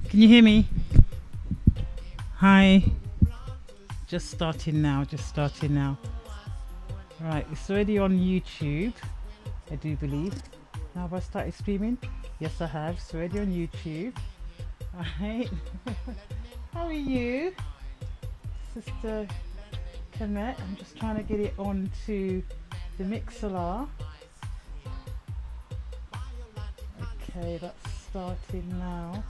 Can you hear me? Hi. Just starting now. Right, it's already on YouTube, I do believe. Now have I started streaming? Yes, I have. It's already on YouTube. Alright. How are you? Sister Kemet. I'm just trying to get it onto the Mixlr. Okay, that's starting now.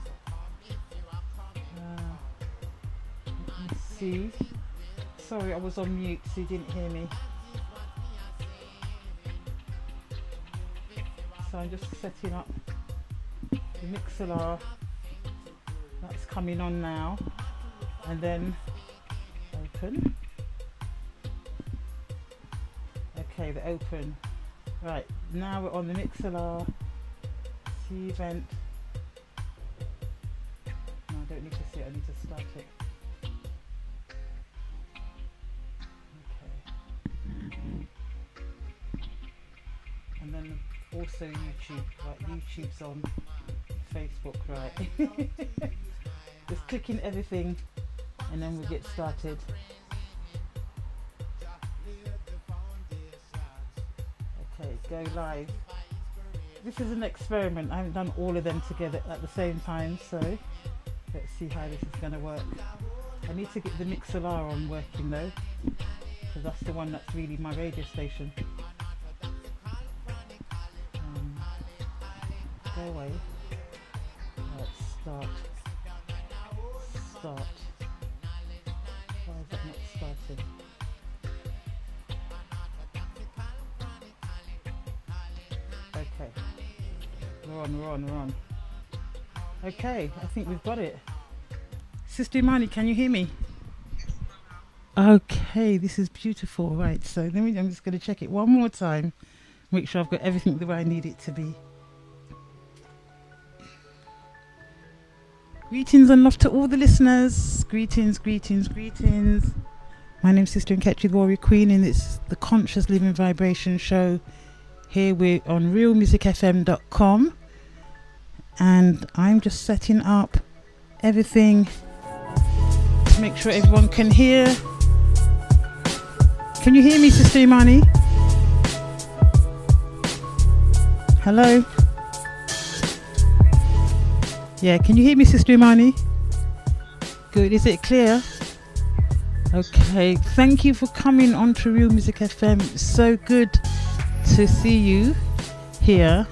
Let me see. Sorry, I was on mute, so you didn't hear me. So I'm just setting up the Mixlr. That's coming on now. And then open. Okay, the open. Right, now we're on the Mixlr. See event. No, I don't need to see it, I need to start it. And then also YouTube, right, YouTube's on, Facebook, right. Just clicking everything and then we'll get started. Okay, go live. This is an experiment, I haven't done all of them together at the same time, so let's see how this is going to work. I need to get the Mixlr on working though, because that's the one that's really my radio station. Go away. Let's start. Why is that not starting? Okay. We're on. Okay, I think we've got it. Sister Imani, can you hear me? Okay, this is beautiful. Right, so I'm just going to check it one more time. Make sure I've got everything the way I need it to be. Greetings and love to all the listeners. Greetings. My name's Sister Nkechi the WarriorQueen, and it's the Conscious Living Vibration Show. Here we're on realmusicfm.com, and I'm just setting up everything to make sure everyone can hear. Can you hear me, Sister Imani? Hello? Yeah, can you hear me, Sister Imani? Good, is it clear? Okay, thank you for coming on to Real Music FM. It's so good to see you here.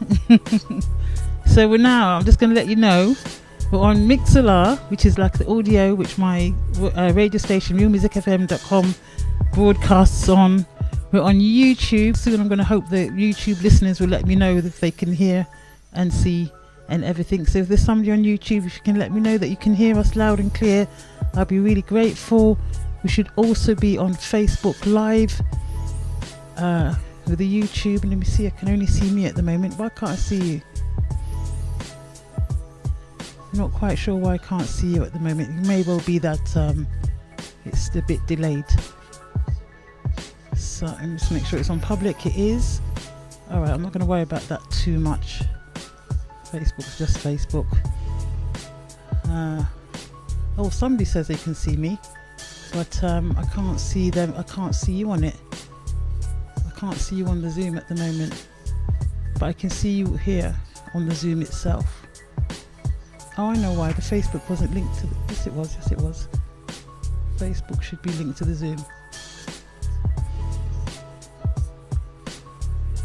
So I'm just going to let you know, we're on Mixlr, which is like the audio, which my radio station, realmusicfm.com, broadcasts on. We're on YouTube. Soon I'm going to hope that YouTube listeners will let me know if they can hear and see and everything. So if there's somebody on YouTube, if you can let me know that you can hear us loud and clear, I'll be really grateful. We should also be on Facebook Live with the YouTube. And let me see, I can only see me at the moment. Why can't I see you? I'm not quite sure why I can't see you at the moment. It may well be that it's a bit delayed. So I'm just make sure it's on public. It is. Alright, I'm not going to worry about that too much. Facebook's just Facebook. Oh, somebody says they can see me, but I can't see them. I can't see you on it. I can't see you on the Zoom at the moment, but I can see you here on the Zoom itself. Oh, I know why. The Facebook wasn't linked to yes it was. Facebook should be linked to the Zoom.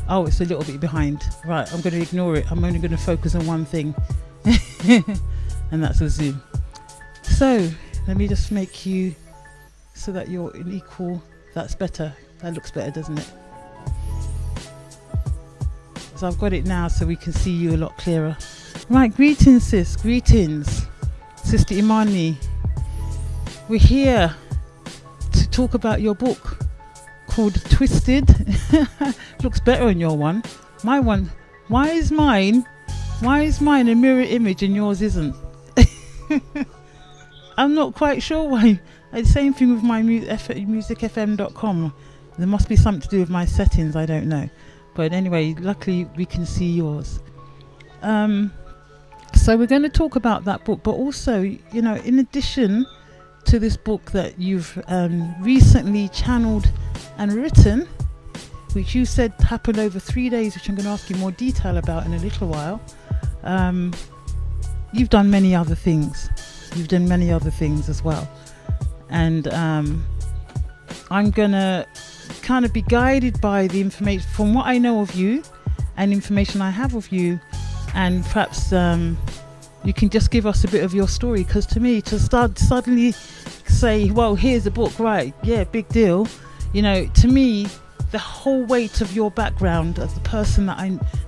Oh, it's a little bit behind. Right, I'm going to ignore it. I'm only going to focus on one thing. And that's a Zoom. So, let me just make you so that you're in equal. That's better. That looks better, doesn't it? So I've got it now so we can see you a lot clearer. Right, greetings sis. Greetings. Sister Imani. We're here to talk about your book called Twisted. Looks better on your one. My one, why is mine a mirror image and yours isn't? I'm not quite sure why. The same thing with my musicfm.com. There must be something to do with my settings, I don't know. But anyway, luckily we can see yours. So we're going to talk about that book, but also, you know, in addition to this book that you've recently channeled and written, which you said happened over 3 days, which I'm going to ask you more detail about in a little while. You've done many other things. You've done many other things as well. And I'm going to kind of be guided by the information from what I know of you and information I have of you. And perhaps you can just give us a bit of your story, because to me, to start suddenly say, well, here's a book, right? Yeah, big deal. You know, to me, the whole weight of your background as the person that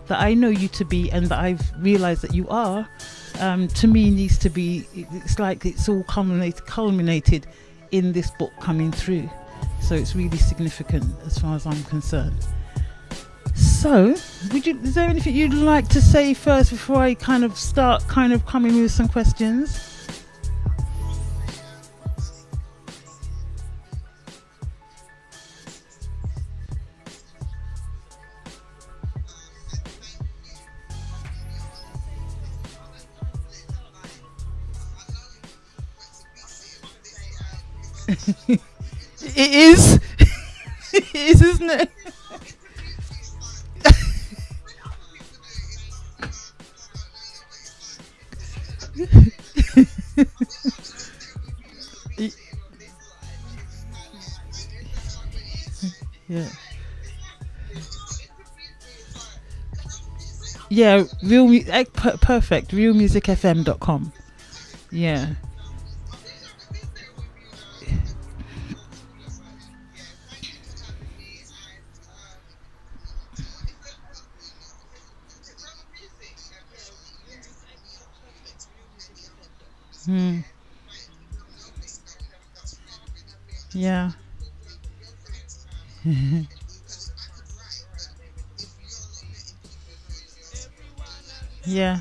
I know you to be and that I've realized that you are, to me needs to be, it's like it's all culminated in this book coming through. So it's really significant as far as I'm concerned. So, is there anything you'd like to say first before I kind of start coming with some questions? It is. It is, isn't it? Yeah. Yeah, perfect. RealMusicFM.com. Yeah. Yeah. Yeah.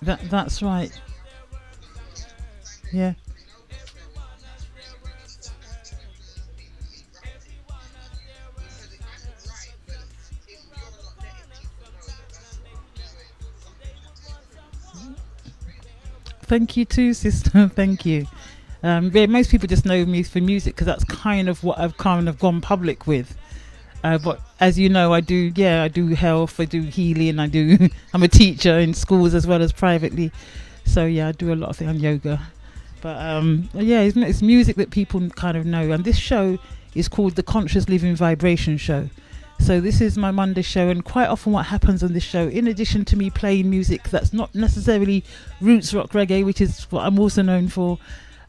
That's right. Yeah. Thank you too, sister. Thank you. Most people just know me for music because that's kind of what I've kind of gone public with. But as you know, I do health, I do healing, I'm a teacher in schools as well as privately. So yeah, I do a lot of things on yoga. But yeah, it's music that people kind of know. And this show is called the Conscious Living Vibration Show. So this is my Monday show, and quite often what happens on this show, in addition to me playing music that's not necessarily roots rock reggae, which is what I'm also known for,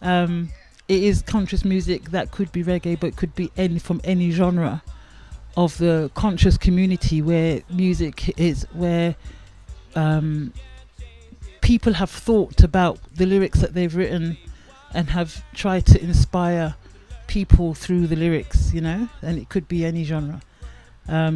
it is conscious music that could be reggae, but could be from any genre of the conscious community, where music is where people have thought about the lyrics that they've written and have tried to inspire people through the lyrics, you know, and it could be any genre.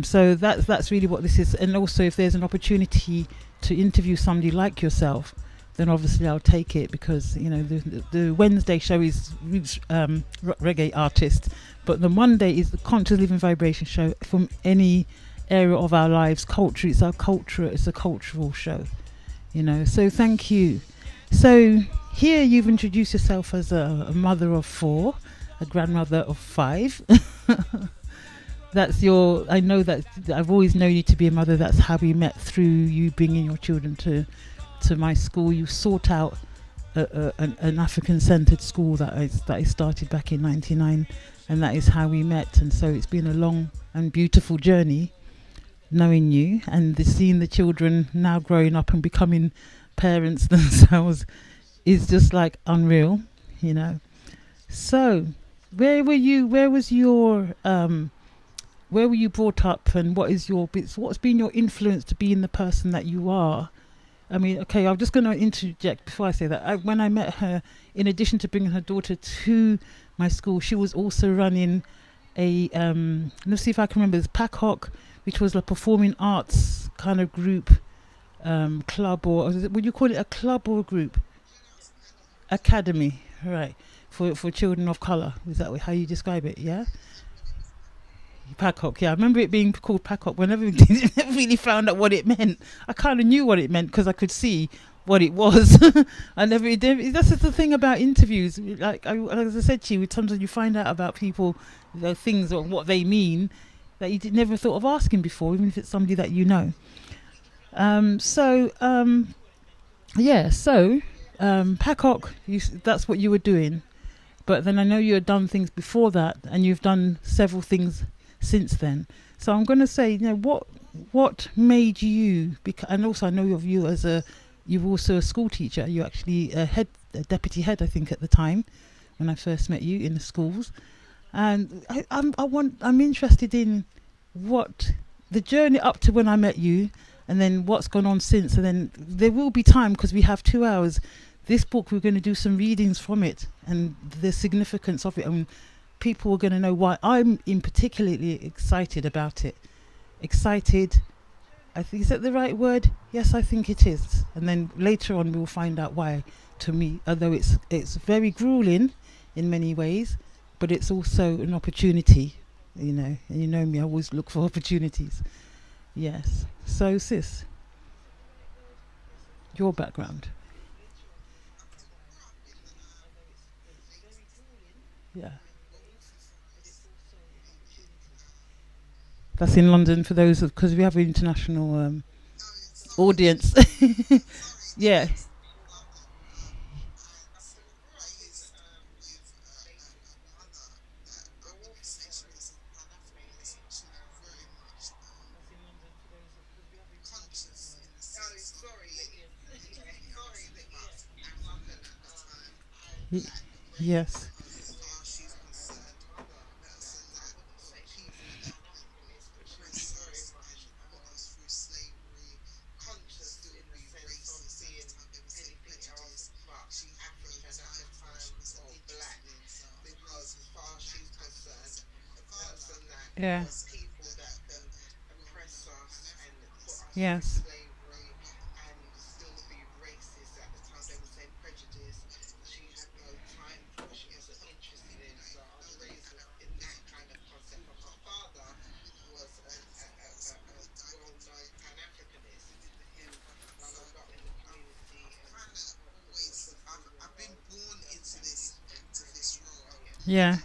So that's really what this is. And also, if there's an opportunity to interview somebody like yourself, then obviously I'll take it, because you know the Wednesday show is rock reggae artist, but the Monday is the Conscious Living Vibration Show from any area of our lives. Culture, it's a cultural show, you know. So thank you. So here you've introduced yourself as a mother of 4, a grandmother of 5. I know that I've always known you to be a mother. That's how we met, through you bringing your children to my school. You sought out an African-centered school that I started back in '99, and that is how we met. And so it's been a long and beautiful journey knowing you, and seeing the children now growing up and becoming parents themselves is just like unreal, you know. So where were you brought up, and what's been your influence to being the person that you are? I mean, okay, I'm just going to interject before I say that. When I met her, in addition to bringing her daughter to my school, she was also running a, let's see if I can remember, it's PACOC, which was a performing arts kind of group, club, or would you call it a club or a group? Academy, right, for children of colour. Is that how you describe it? Yeah? Pacock, yeah, I remember it being called Pacock. Whenever we didn't really found out what it meant, I kind of knew what it meant because I could see what it was. I never did. That's just the thing about interviews. Like as I said to you, sometimes you find out about people, things or what they mean that you never thought of asking before, even if it's somebody that you know. Pacock, that's what you were doing. But then I know you had done things before that, and you've done several things since then. So I'm going to say, what made you? And also I know of you as you're also a school teacher. You're actually a deputy head, I think, at the time when I first met you in the schools. And I'm interested in what the journey up to when I met you, and then what's gone on since. And then there will be time, because we have 2 hours. This book, we're going to do some readings from it and the significance of it, and people are going to know why I'm particularly excited about it. Excited, I think, is that the right word? Yes, I think it is. And then later on we'll find out why, to me, although it's very grueling in many ways, but it's also an opportunity, and you know me, I always look for opportunities. Yes. So sis, your background. Yeah. That's in London for those, because we have an international audience. Yeah. Y- yes. Yeah. Yes. Yeah.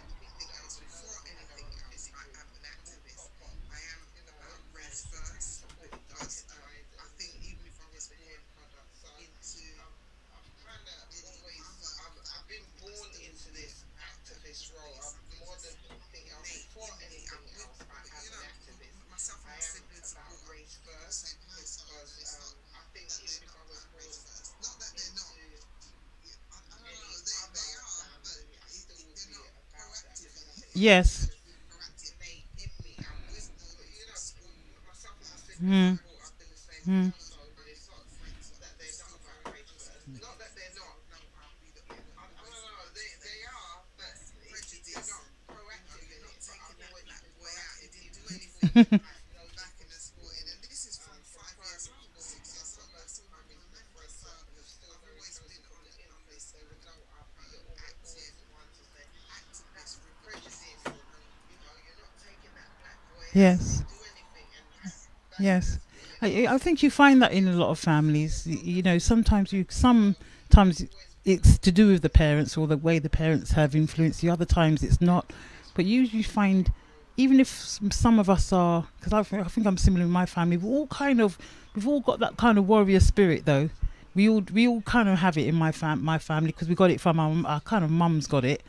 Yes. Mm. Mm. Yes. Yes. I think you find that in a lot of families. Sometimes it's to do with the parents or the way the parents have influenced you. Other times it's not. But usually find, even if some of us are, because I think I'm similar in my family, we've all got that kind of warrior spirit though. We all kind of have it in my family, because we got it from our kind of mum's got it,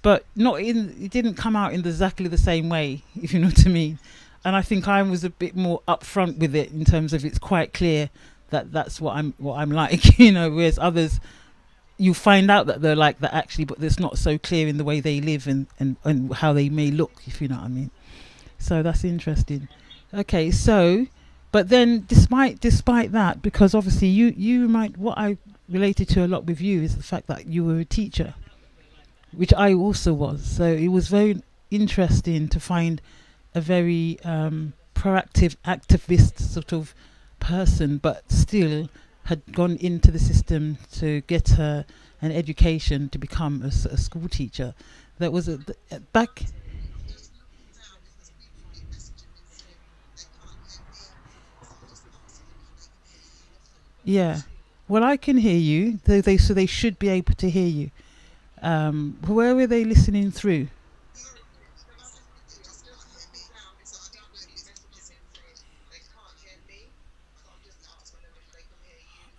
but it didn't come out in exactly the same way, if you know what I mean. And I think I was a bit more upfront with it, in terms of it's quite clear that that's what I'm like, whereas others, you find out that they're like that actually, but it's not so clear in the way they live and how they may look, if you know what I mean. So that's interesting. Okay, so, but then despite that, because obviously what I related to a lot with you is the fact that you were a teacher, which I also was. So it was very interesting to find a very proactive, activist sort of person, but still had gone into the system to get an education to become a school teacher. That was back. Yeah. Well, I can hear you. So they should be able to hear you. Where were they listening through?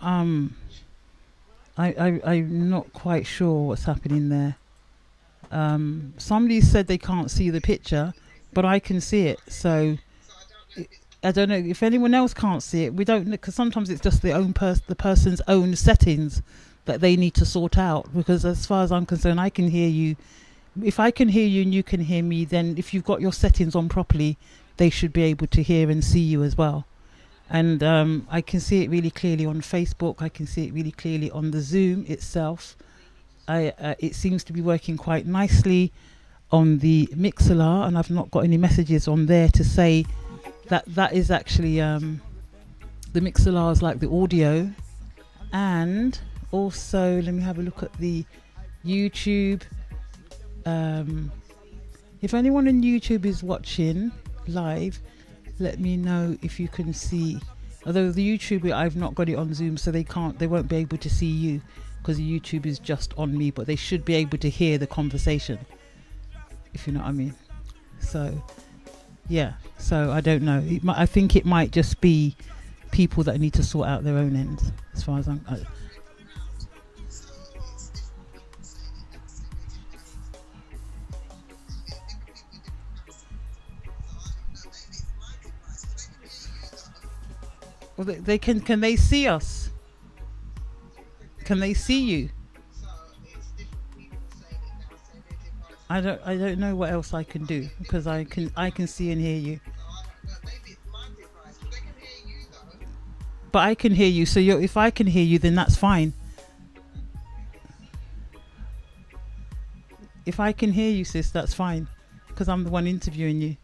Um, I'm not quite sure what's happening there. Somebody said they can't see the picture, but I can see it. So I don't know if anyone else can't see it. We don't, because sometimes it's just the person's own settings that they need to sort out. Because as far as I'm concerned, I can hear you. If I can hear you and you can hear me, then if you've got your settings on properly, they should be able to hear and see you as well. And I can see it really clearly on Facebook. I can see it really clearly on the Zoom itself. It seems to be working quite nicely on the Mixlr, and I've not got any messages on there to say that is actually the Mixlr is like the audio. And also, let me have a look at the YouTube. If anyone on YouTube is watching live, let me know if you can see. Although the YouTube, I've not got it on Zoom, so they won't be able to see you, because the YouTube is just on me, but they should be able to hear the conversation, if you know what I mean. So yeah, so I don't know. I think it might just be people that need to sort out their own ends, as far as I'm. Well, they can they see us? Can they see you? I don't know what else I can do, because I can see and hear you. But I can hear you, so if I can hear you, then that's fine. If I can hear you, sis, that's fine, because I'm the one interviewing you.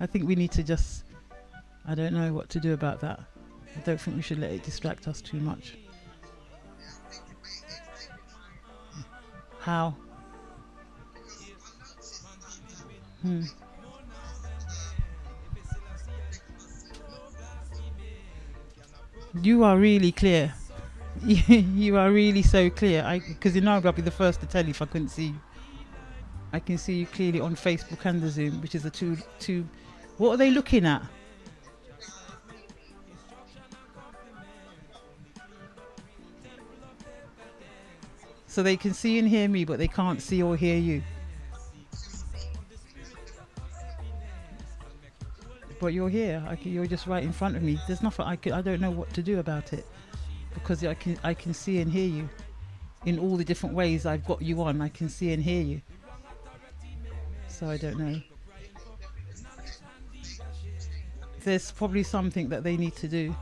I think we need to just, I don't know what to do about that. I don't think we should let it distract us too much. How? You are really clear. You are really so clear. Because you know I'll be the first to tell you if I couldn't see you. I can see you clearly on Facebook and the Zoom, which is the two. What are they looking at? So they can see and hear me, but they can't see or hear you. But you're here. You're just right in front of me. There's nothing I don't know what to do about it, because I can see and hear you in all the different ways I've got you on. I can see and hear you. So I don't know. There's probably something that they need to do,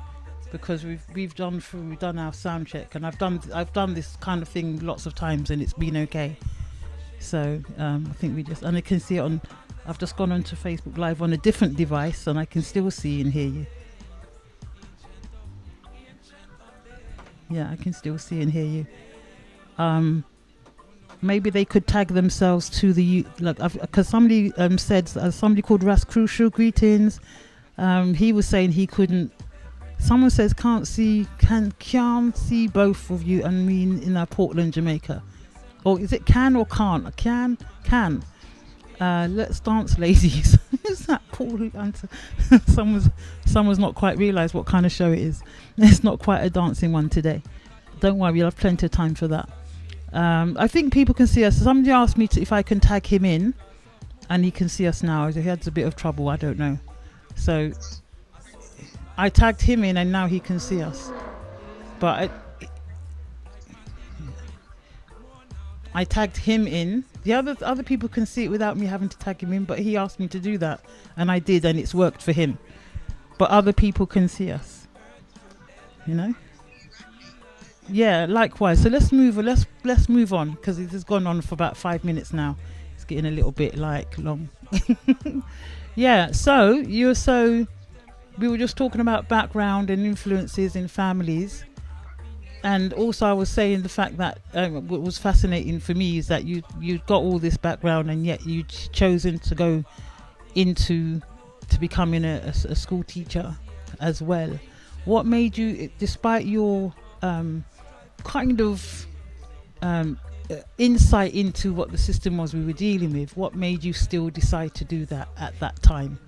because we've done our sound check, and I've done this kind of thing lots of times, and it's been okay. So I think and I can see it on. I've just gone onto Facebook Live on a different device, and I can still see and hear you. Yeah, I can still see and hear you. Maybe they could tag themselves to the because somebody said somebody called Ras Crucial Greetings. He was saying he couldn't. Someone says can't see both of you and me in Portland, Jamaica. Or is it can or can't? Can. Let's dance, ladies. Is that Paul who answered? Someone's not quite realised what kind of show it is. It's not quite a dancing one today. Don't worry, you'll have plenty of time for that. I think people can see us. Somebody asked me if I can tag him in, and he can see us now. He had a bit of trouble, I don't know. So I tagged him in, and now he can see us. But I tagged him in. The other people can see it without me having to tag him in, but he asked me to do that, and I did, and it's worked for him. But other people can see us, you know. Yeah, likewise. So let's move on, because it has gone on for about 5 minutes now. It's getting a little bit long. Yeah. So we were just talking about background and influences in families. And also I was saying the fact that what was fascinating for me is that you got all this background, and yet you'd chosen to go into becoming a school teacher as well. What made you, despite your kind of insight into what the system was we were dealing with, what made you still decide to do that at that time?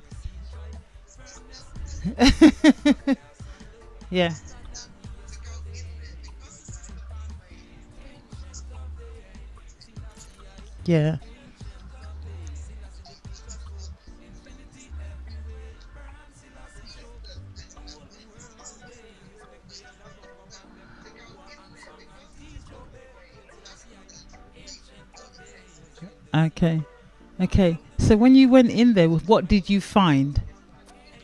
Yeah. Yeah. Okay. Okay. So when you went in there, what did you find?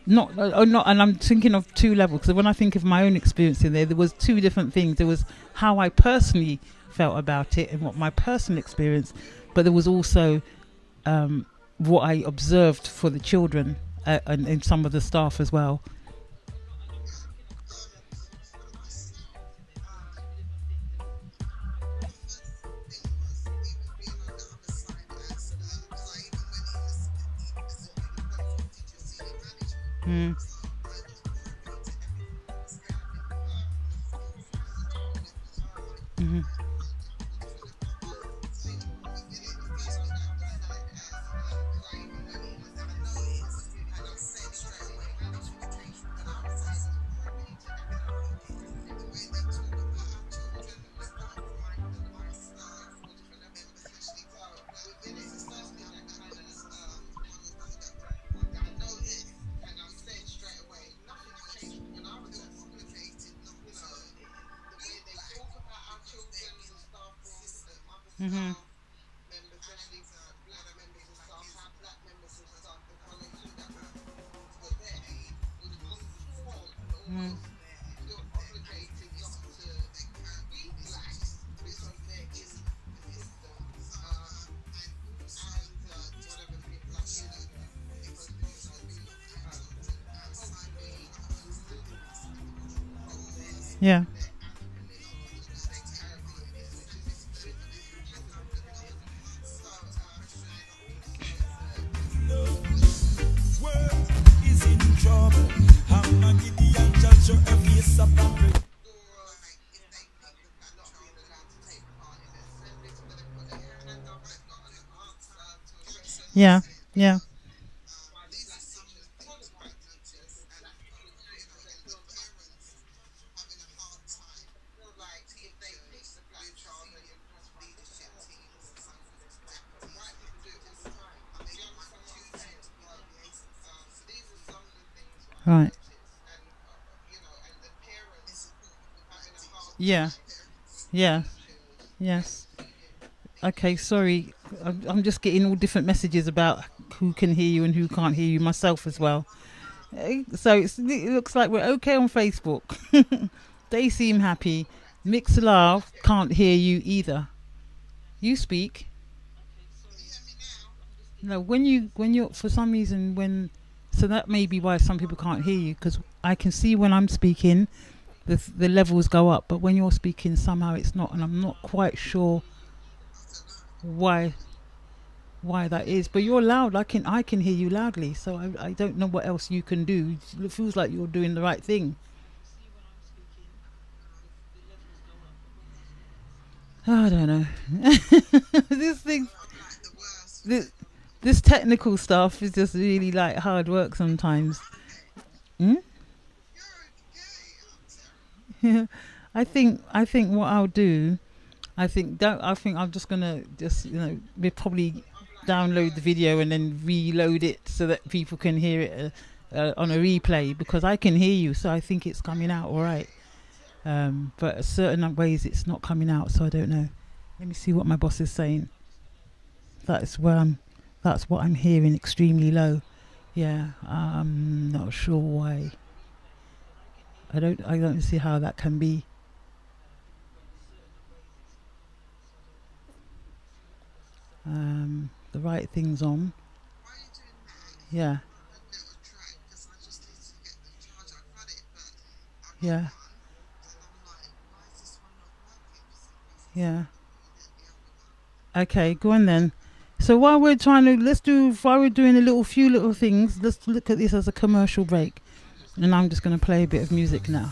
Not, not, and I'm thinking of two levels. Because when I think of my own experience in there, there was two different things. There was how I personally felt about it and what my personal experience, but there was also what I observed for the children and some of the staff as well. Mm. Hmm. Hmm. Mm. Yeah. Yeah. Yeah. Right. Yeah. Yeah. Yes. Okay, sorry. I'm just getting all different messages about who can hear you and who can't hear you, myself as well. So it looks like we're okay on Facebook. They seem happy. Mixlr can't hear you either. You speak. No, when you're for some reason when so that may be why some people can't hear you because I can see when I'm speaking the levels go up, but when you're speaking somehow it's not, and I'm not quite sure why why that is. But you're loud. I can hear you loudly, so I don't know what else you can do. It feels like you're doing the right thing. I don't know. This thing, this, this technical stuff is just really like hard work sometimes. Hmm? I think what I'll do, I think I'm just gonna just we probably download the video and then reload it so that people can hear it on a replay because I can hear you, so I think it's coming out all right. But certain ways it's not coming out, so I don't know. Let me see what my boss is saying. That's where I'm. That's what I'm hearing, extremely low. Yeah, I'm not sure why. I don't see how that can be. The right thing's on. Yeah, yeah, yeah. Okay, go on then. So while we're trying to, let's do, while we're doing a little few little things, let's look at this as a commercial break. And I'm just going to play a bit of music now.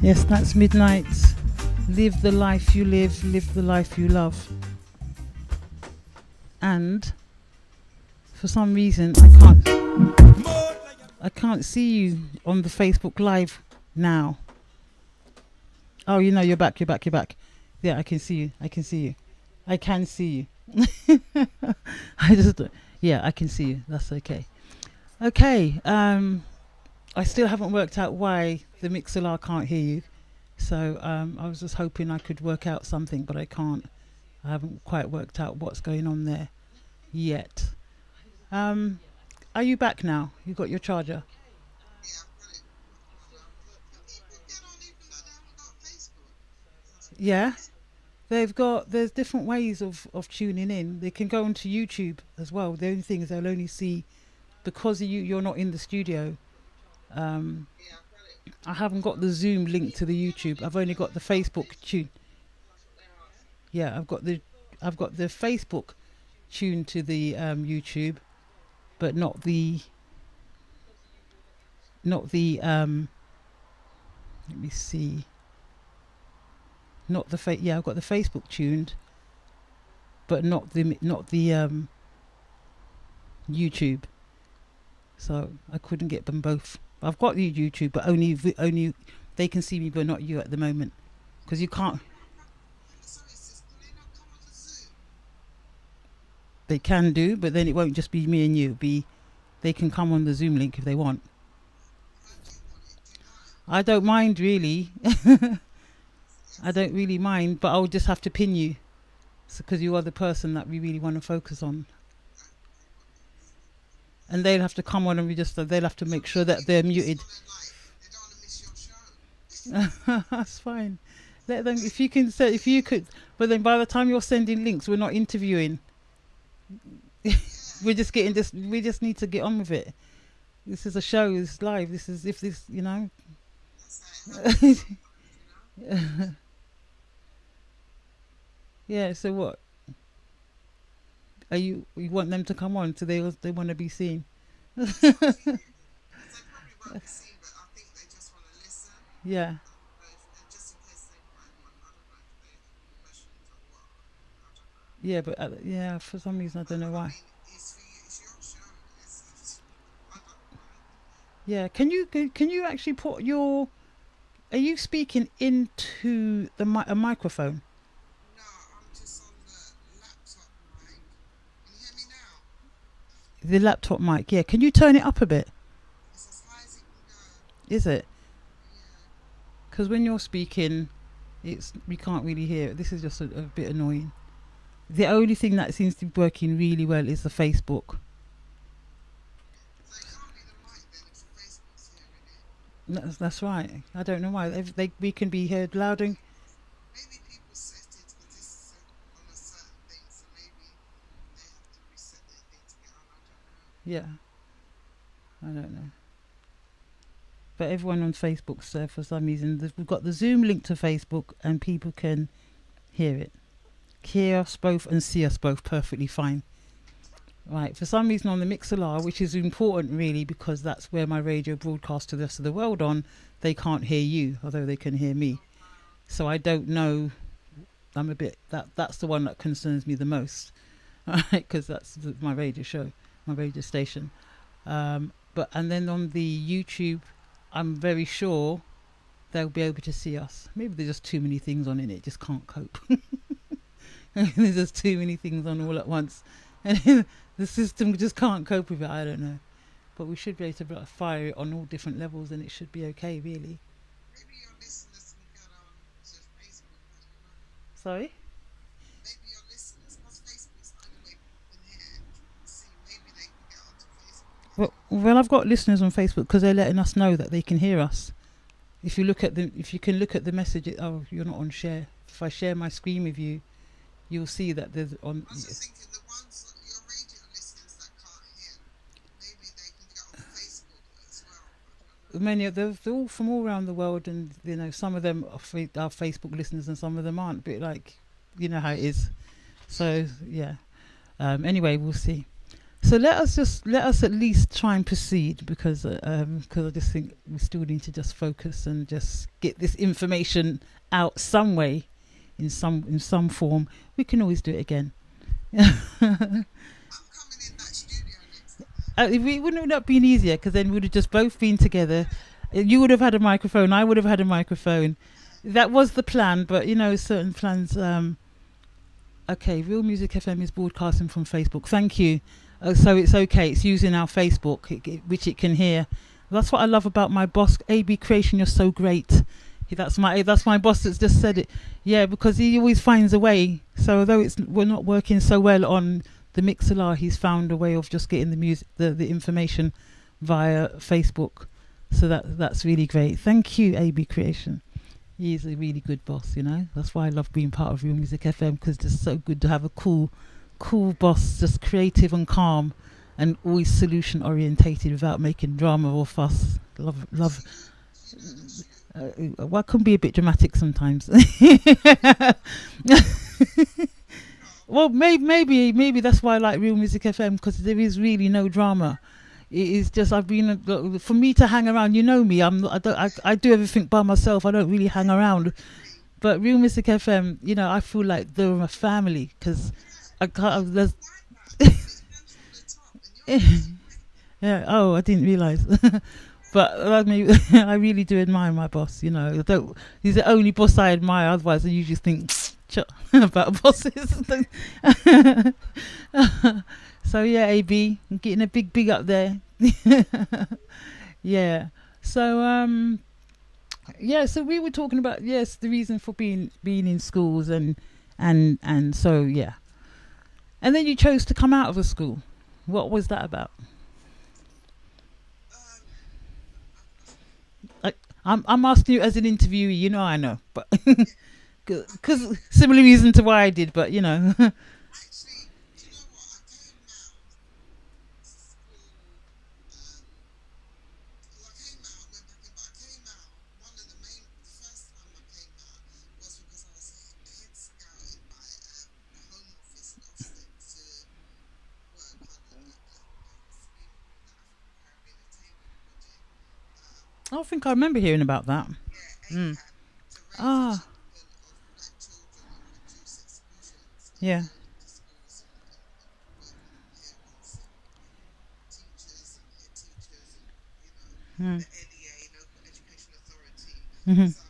Yes, that's Midnight. Live the life you live the life you love. And for some reason I can't see you on the Facebook Live now. Oh, you know, you're back. Yeah, I can see you. I can see you. I can see you. That's okay. Okay, I still haven't worked out why the Mixlr can't hear you. So I was just hoping I could work out something, but I can't. I haven't quite worked out what's going on there yet. Are you back now? You got your charger? Yeah. There's different ways of tuning in. They can go onto YouTube as well. The only thing is they'll only see, because you're not in the studio. I haven't got the Zoom link to the YouTube. I've only got the Facebook tune. Yeah, I've got the Facebook tune to the YouTube, but not the let me see. Not the yeah, I've got the Facebook tuned, but not the YouTube. So I couldn't get them both. I've got the YouTube, but only they can see me, but not you at the moment, because you can't. They can do, but then it won't just be me and you. They can come on the Zoom link if they want. I don't mind really. I don't really mind, but I'll just have to pin you, because you are the person that we really want to focus on. And they'll have to come on and they'll have to make sure that they're muted. That's fine. Let them, if you could, but then by the time you're sending links, we're not interviewing. We just need to get on with it. This is a show, it's live. This is, if this, you know. Yeah, so what? You want them to come on, so they want to be seen? Yeah. Yeah, but yeah, for some reason I don't know why. Yeah, can you actually put your? Are you speaking into the a microphone? The laptop mic, yeah. Can you turn it up a bit? Is it? Because when you're speaking, we can't really hear it. This is just a bit annoying. The only thing that seems to be working really well is the Facebook. That's right. I don't know why. We can be heard loud and... Yeah. I don't know. But everyone on Facebook, so for some reason, we've got the Zoom link to Facebook and people can hear it. Hear us both and see us both perfectly fine. Right, for some reason on the Mixlr, which is important really because that's where my radio broadcasts to the rest of the world on, they can't hear you, although they can hear me. So I don't know, I'm a bit, that's the one that concerns me the most, right, because that's my radio show, my radio station. But and then on the YouTube, I'm very sure they'll be able to see us. Maybe there's just too many things on it just can't cope. There's just too many things on all at once. And the system just can't cope with it. I don't know. But we should be able to fire it on all different levels and it should be okay, really. Maybe your listeners can get on to Facebook. Sorry? Maybe your listeners, because Facebook's the only way people can hear and see, maybe they can get onto Facebook. Well, I've got listeners on Facebook because they're letting us know that they can hear us. If you can look at the message, oh, you're not on share. If I share my screen with you, you'll see that there's on. I was just thinking the ones your radio listeners that can't hear, maybe they can get on Facebook as well. Many of they're all from all around the world, and some of them are Facebook listeners, and some of them aren't. But like, you know how it is. So yeah. Anyway, we'll see. So let us at least try and proceed because I just think we still need to just focus and just get this information out some way. In some form, we can always do it again. I'm coming in that studio next. It wouldn't have been easier because then we would have just both been together. You would have had a microphone. I would have had a microphone. That was the plan, but certain plans. Okay, Real Music FM is broadcasting from Facebook. Thank you. So it's okay. It's using our Facebook, which it can hear. That's what I love about my boss, AB Creation. You're so great. That's my boss that's just said it. Yeah, because he always finds a way. So although we're not working so well on the Mixlr, he's found a way of just getting the music, the information via Facebook. So that's really great. Thank you, AB Creation. He's a really good boss. That's why I love being part of Real Music FM because it's so good to have a cool boss, just creative and calm, and always solution orientated without making drama or fuss. Love. Well, can be a bit dramatic sometimes. Well, maybe that's why I like Real Music FM because there is really no drama. It is just for me to hang around. You know me. I do everything by myself. I don't really hang around. But Real Music FM, I feel like they're a family because I can't. Yeah. Oh, I didn't realize. But I really do admire my boss. He's the only boss I admire. Otherwise, I usually think about bosses. So yeah, AB, I'm getting a big up there. Yeah. So so we were talking about the reason for being in schools and so yeah. And then you chose to come out of a school. What was that about? I'm asking you as an interviewee, I know, but because similar reason to why I did, but Actually, do you know what? I came out. One of the first time I came out was because I was head scout in my home office in Austin to work on I think I remember hearing about that. Yeah. Ah. Yeah. The LEA, Local Education Authority. Mm-hmm. So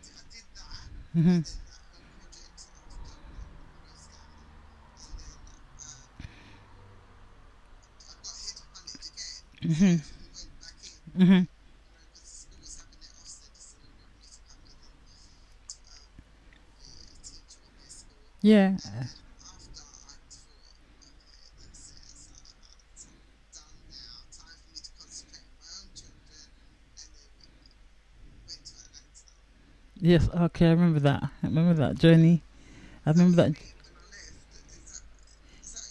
I did that. Mm-hmm. Mhm. Mhm. Yeah. Yes. Okay. I remember that. I remember that journey. I remember that.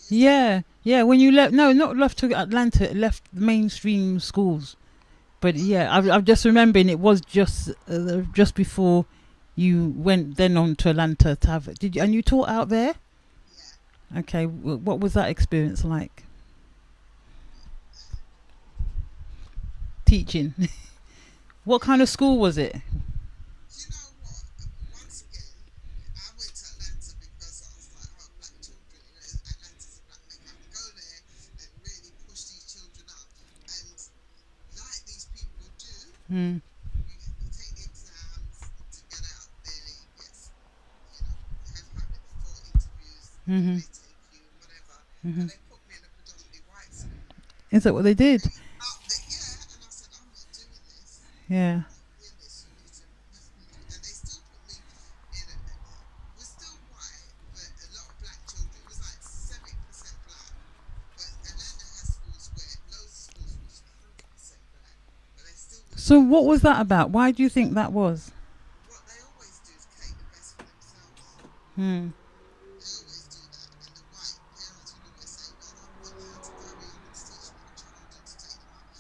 Yeah. Yeah. When you left, no, not left to Atlanta. Left mainstream schools. But yeah, I'm just remembering it was just before you went then on to Atlanta to have. Did you and you taught out there? Okay. What was that experience like? Teaching. What kind of school was it? Hmm. Mhm. Mhm. Is that what they did? Yeah. So what was that about? Why do you think that was? Hmm.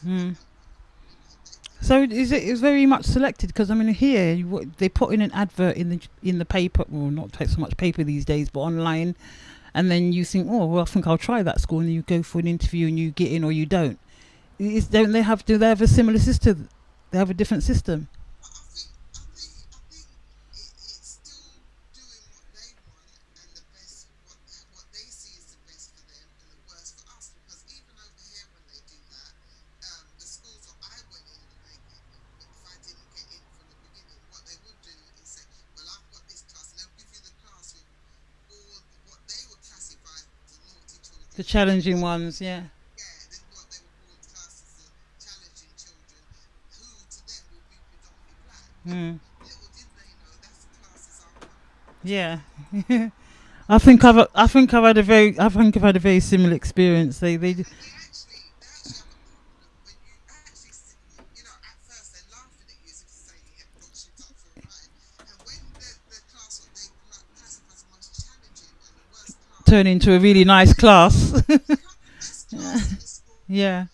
Hmm. So is it is very much selected because I mean here they put in an advert in the paper, well not take so much paper these days, but online, and then you think, oh well, I think I'll try that school, and you go for an interview and you get in or you don't. Don't they have? Do they have a similar system? They have a different system. The challenging ones, yeah. Mm. Yeah. I think I've had a very similar experience. They turn into a really nice class. Yeah.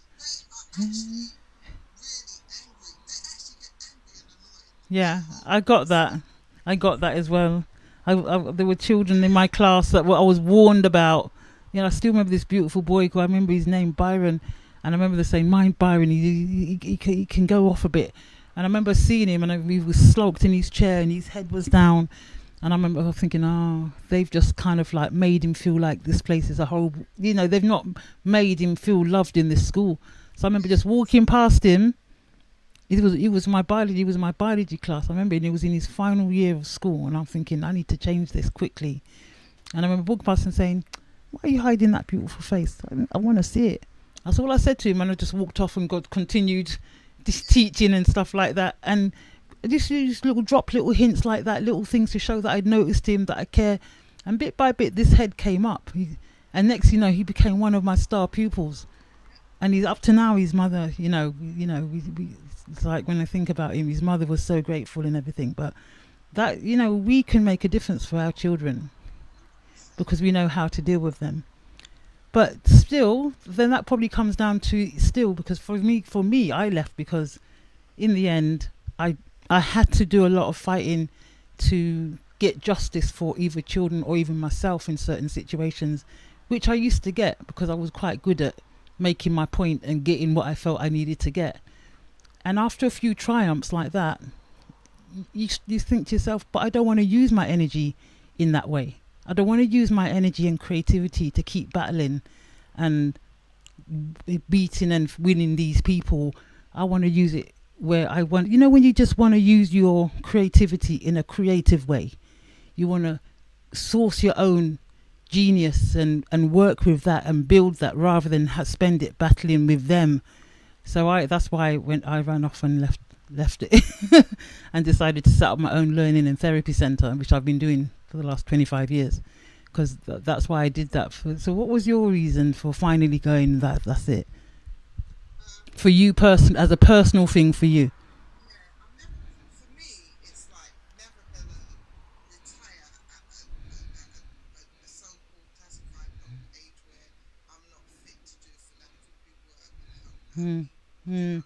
Yeah, I got that. I got that as well. There were children in my class that I was warned about. You know, I still remember this beautiful boy. I remember his name, Byron, and I remember they saying, "Mind Byron, he can go off a bit." And I remember seeing him, and he was sloped in his chair, and his head was down. And I remember thinking, oh, they've just kind of like made him feel like this place is a horrible. You know, they've not made him feel loved in this school. So I remember just walking past him. It was my biology. It was my biology class. I remember, and it was in his final year of school, and I'm thinking I need to change this quickly. And I remember walking past and saying, "Why are you hiding that beautiful face? I want to see it." That's all I said to him, and I just walked off and continued this teaching and stuff like that. And just little little hints like that, little things to show that I'd noticed him, that I care. And bit by bit, this head came up, and next, he became one of my star pupils. And he's up to now. His mother, it's like when I think about him, his mother was so grateful and everything. But that, we can make a difference for our children because we know how to deal with them. But still, then that probably comes down to still, because for me, I left because in the end, I had to do a lot of fighting to get justice for either children or even myself in certain situations, which I used to get because I was quite good at making my point and getting what I felt I needed to get. And after a few triumphs like that, you think to yourself, but I don't want to use my energy in that way. I don't want to use my energy and creativity to keep battling and beating and winning these people. I want to use it where I want, when you just want to use your creativity in a creative way. You want to source your own genius and work with that and build that rather than spend it battling with them So that's why when I ran off and left it and decided to set up my own learning and therapy center, which I've been doing for the last 25 years, because that's why I did that. So what was your reason for finally going, that's it? For you as a personal thing for you? Mm. Mm.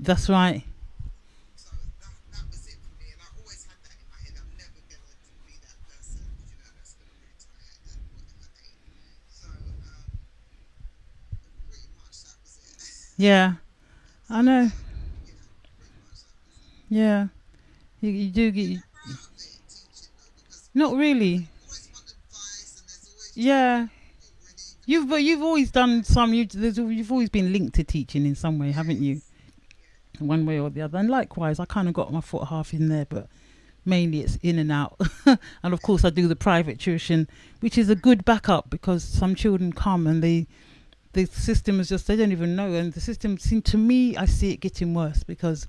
That's right. Yeah, I know. Yeah, you do get. Not really. Yeah, you've always done some. You've always been linked to teaching in some way, haven't you? One way or the other. And likewise, I kind of got my foot half in there, but mainly it's in and out. And of course, I do the private tuition, which is a good backup because some children come and the system is just, they don't even know. And the system, to me, I see it getting worse because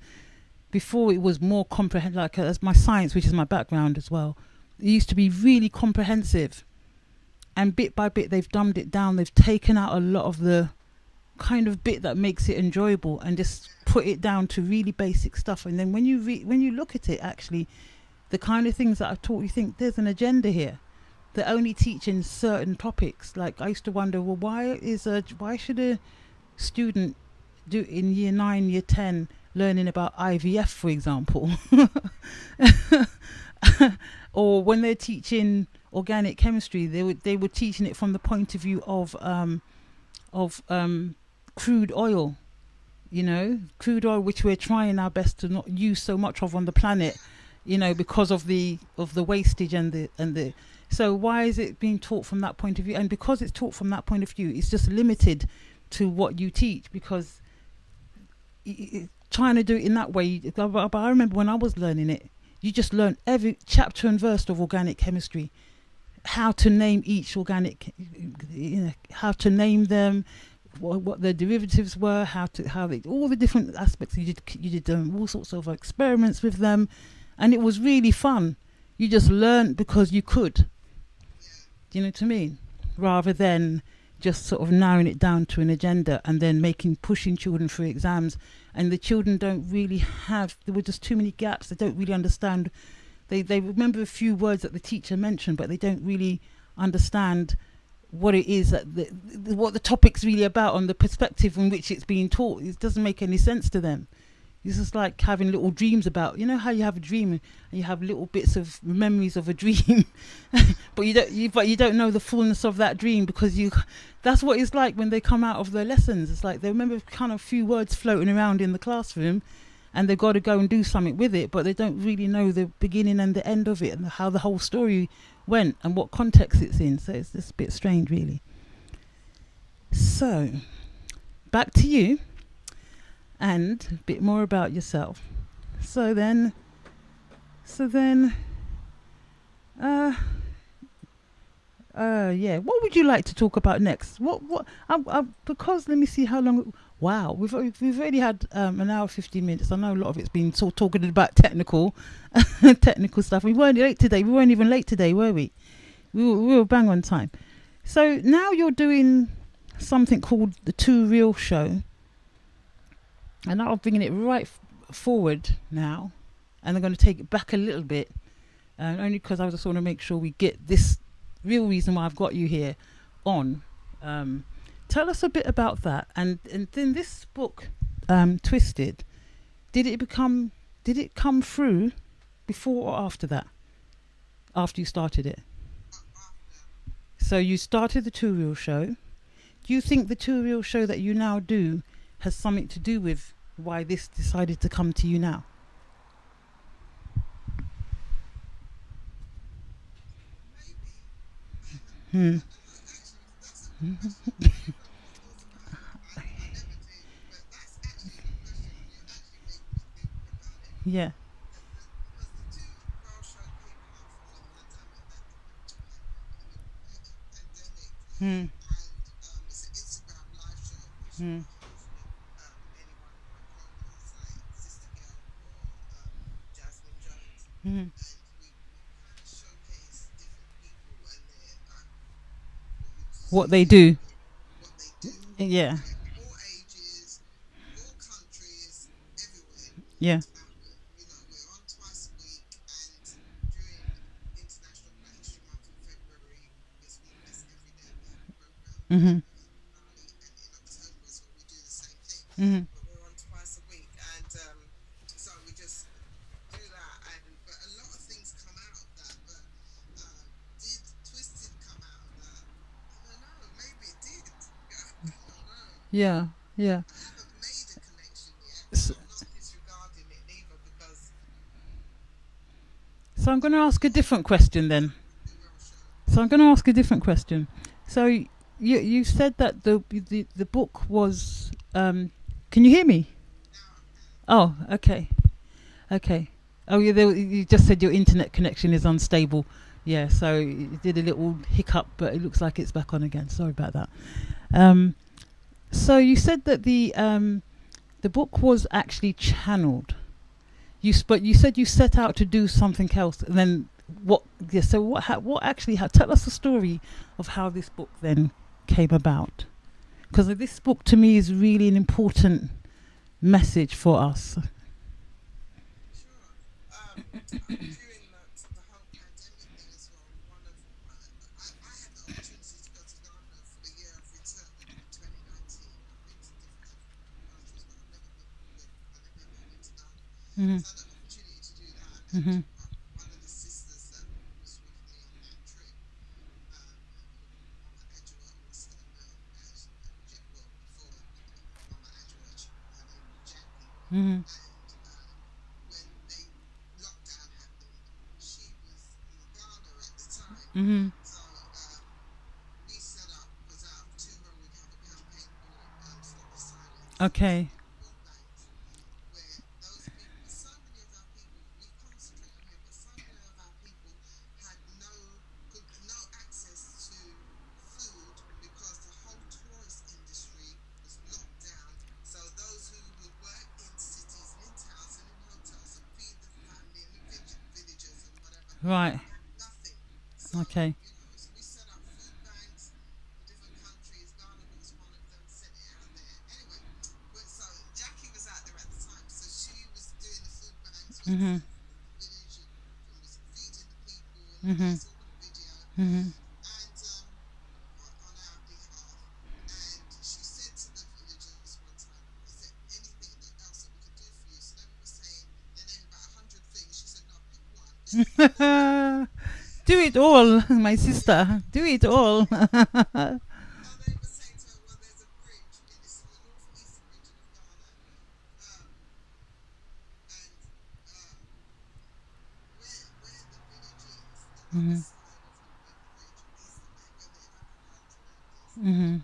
before it was more comprehensive, like as my science, which is my background as well, it used to be really comprehensive. And bit by bit, they've dumbed it down. They've taken out a lot of the kind of bit that makes it enjoyable and just put it down to really basic stuff. And then when you look at it, actually, the kind of things that I've taught, you think there's an agenda here. They're only teaching certain topics. Like I used to wonder, well, why should a student do in year 9, year 10, learning about IVF, for example, or when they're teaching organic chemistry, they were teaching it from the point of view of crude oil, crude oil, which we're trying our best to not use so much of on the planet, because of the wastage and the. So why is it being taught from that point of view? And because it's taught from that point of view, it's just limited to what you teach, because trying to do it in that way. But I remember when I was learning it, you just learn every chapter and verse of organic chemistry, how to name each organic, how to name them, what their derivatives were, all the different aspects. You did all sorts of experiments with them, and it was really fun. You just learned because you could. Do you know what I mean? Rather than just sort of narrowing it down to an agenda and then pushing children through exams, and the children don't really there were just too many gaps. They don't really understand. They remember a few words that the teacher mentioned, but they don't really understand what it is what the topic's really about, on the perspective in which it's being taught. It doesn't make any sense to them. It's just like having little dreams about, how you have a dream and you have little bits of memories of a dream, but you don't know the fullness of that dream, because that's what it's like when they come out of their lessons. It's like they remember kind of few words floating around in the classroom, and they've got to go and do something with it, but they don't really know the beginning and the end of it and how the whole story went and what context it's in. So it's just a bit strange, really. So back to you and a bit more about yourself. So then what would you like to talk about next? Because let me see how long. Wow, we've already had an hour 15 minutes. I know a lot of it's been talking about technical stuff. We weren't late today. We weren't even late today, were we? We were bang on time. So now you're doing something called the Too Real Show, and I'm bringing it right forward now, and I'm going to take it back a little bit, only because I just want to make sure we get this real reason why I've got you here on. Tell us a bit about that, and then this book, Twisted. Did it come through before or after that? After you started it. So you started the Too Real Show. Do you think the Too Real Show that you now do has something to do with why this decided to come to you now? Yeah. Hmm. Hmm. Mhm. What they do. Yeah. Yeah. Mhm. Mhm. Yeah. Yeah. So, so I'm going to ask a different question then. So I'm going to ask a different question. So you said that the book was. Can you hear me? Oh, okay, okay. Oh, you just said your internet connection is unstable. Yeah, so it did a little hiccup, but it looks like it's back on again. Sorry about that. Um, so you said that the book was actually channeled. But you said you set out to do something else, and then what? Yeah. So what actually? Tell us the story of how this book then came about, because this book to me is really an important message for us. Mhm. Mhm. Mhm. Mhm. Okay. Right. Okay. Mhm. Mhm. Mhm. Do it all, my sister. Do it all. Mhm. Mhm.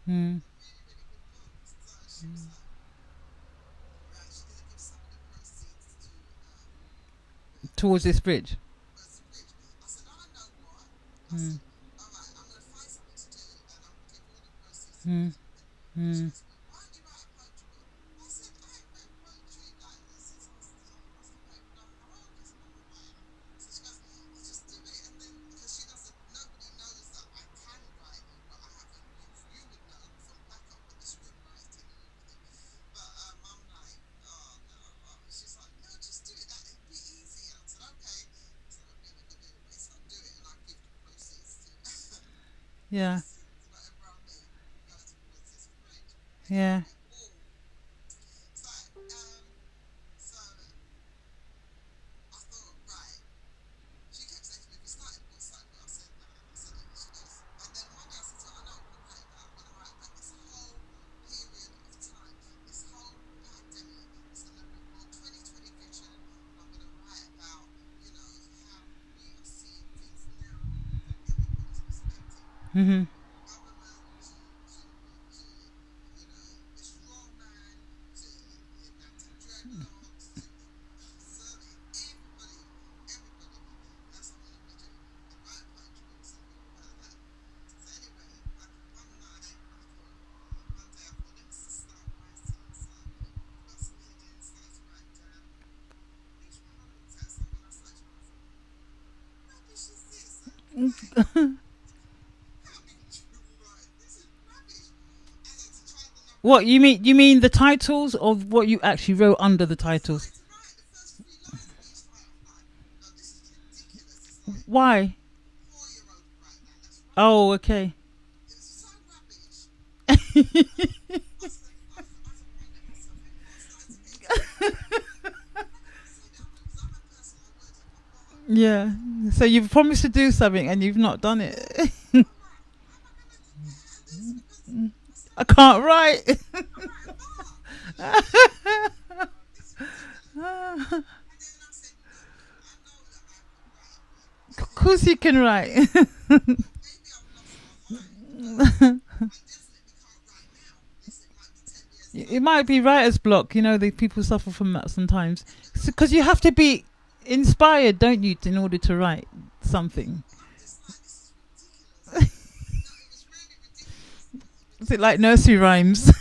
Mm. Towards this bridge. Mm. Mm. Mm. Yeah. Yeah. Mhm. What you mean? You mean the titles of what you actually wrote under the titles? Why? Oh, okay. Yeah. So you've promised to do something and you've not done it. I can't write. Of course you can write. It might be writer's block. You know, the people suffer from that sometimes. Because you have to be inspired, don't you, in order to write something. Is it like nursery rhymes?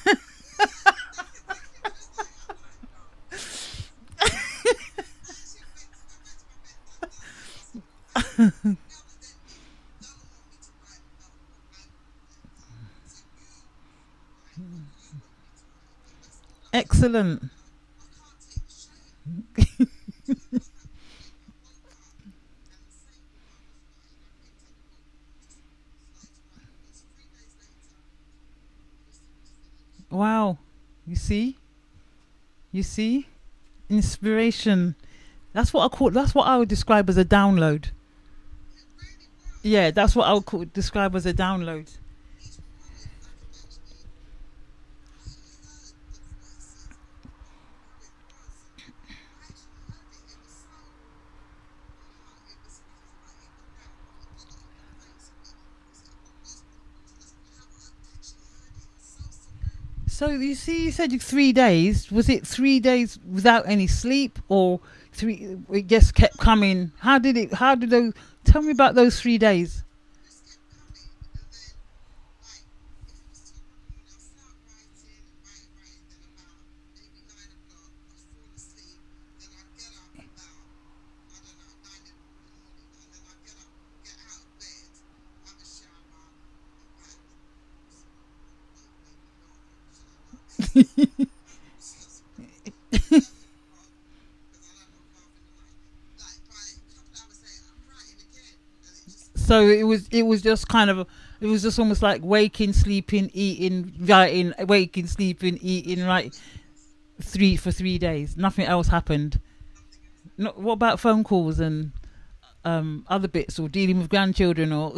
Excellent. Wow. You see? You see? Inspiration. That's what I call. That's what I would describe as a download. Yeah, that's what I would describe as a download. So you see, you said 3 days. Was it 3 days without any sleep, or three? It just kept coming. How did it? How did those? Tell me about those 3 days. So it was just kind of it was just almost like waking, sleeping, eating, writing, waking, sleeping, eating, right? 3 for 3 days. Nothing else happened. No, what about phone calls and other bits or dealing with grandchildren or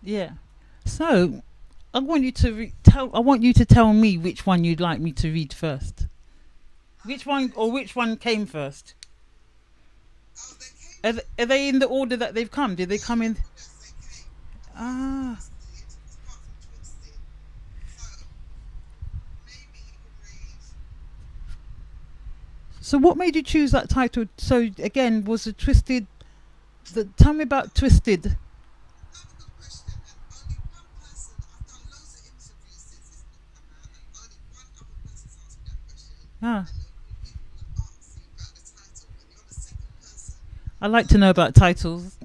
yeah. So I want you to tell. I want you to tell me which one you'd like me to read first. Which one or which one came first? Are they in the order that they've come? Did they come in? Ah. So what made you choose that title? So again, was it Twisted? Tell me about Twisted. Ah, I like to know about titles.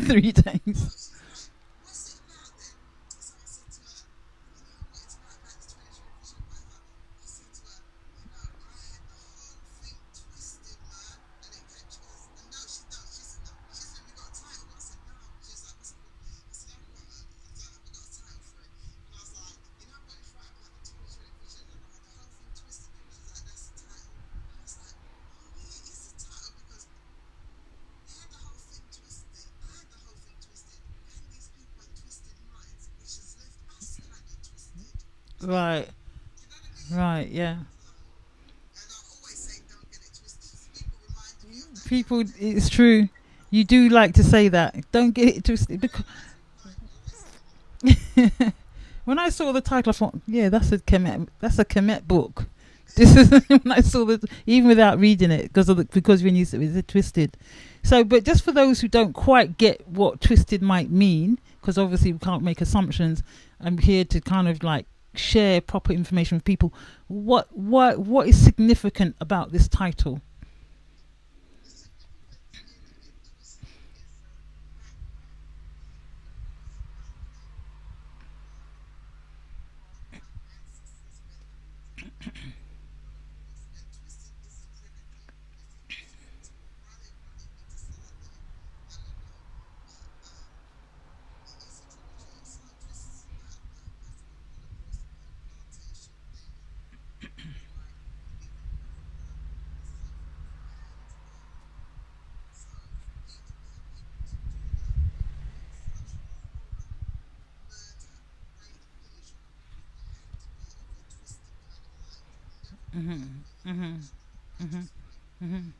Three times. Right. Right. Yeah. People, it's true. You do like to say that. Don't get it twisted. Because when I saw the title, I thought, yeah, that's a Kemet. That's a Kemet book. This is when I saw the, even without reading it, because when you said it's twisted. So, but just for those who don't quite get what twisted might mean, because obviously we can't make assumptions. I'm here to kind of like share proper information with people. What is significant about this title? Mhm. Mhm. Mhm. Mhm.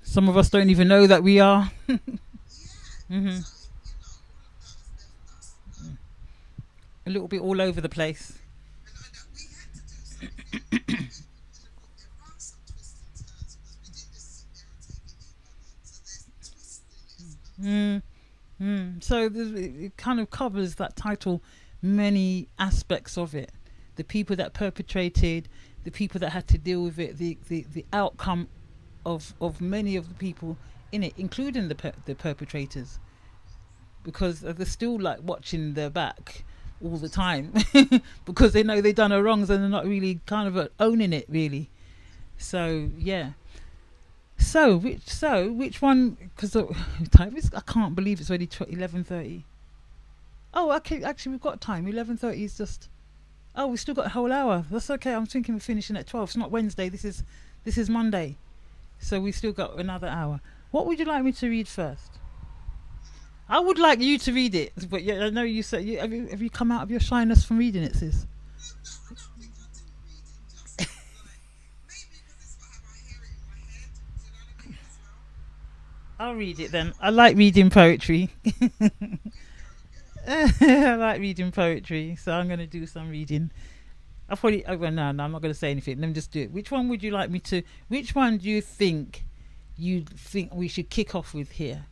Some of us don't even know that we are. Mhm. A little bit all over the place. Mm. Mm. So it kind of covers that title, many aspects of it. The people that perpetrated, the people that had to deal with it, the outcome of many of the people in it, including the perpetrators, because they're still like watching their back all the time because they know they've done a wrongs and they're not really kind of owning it really. So yeah. So which one? Because time is, I can't believe it's already 11:30. Oh, okay. Actually, we've got time. 11:30 is just. Oh, we still got a whole hour. That's okay. I'm thinking we're finishing at 12. It's not Wednesday. This is Monday. So we still got another hour. What would you like me to read first? I would like you to read it, but yeah, I know you said have you come out of your shyness from reading it, sis? I'll read it then. I like reading poetry. I like reading poetry, so I'm going to do some reading. I probably. Oh, well, no, I'm not going to say anything. Let me just do it. Which one would you like me to? Which one do you think we should kick off with here?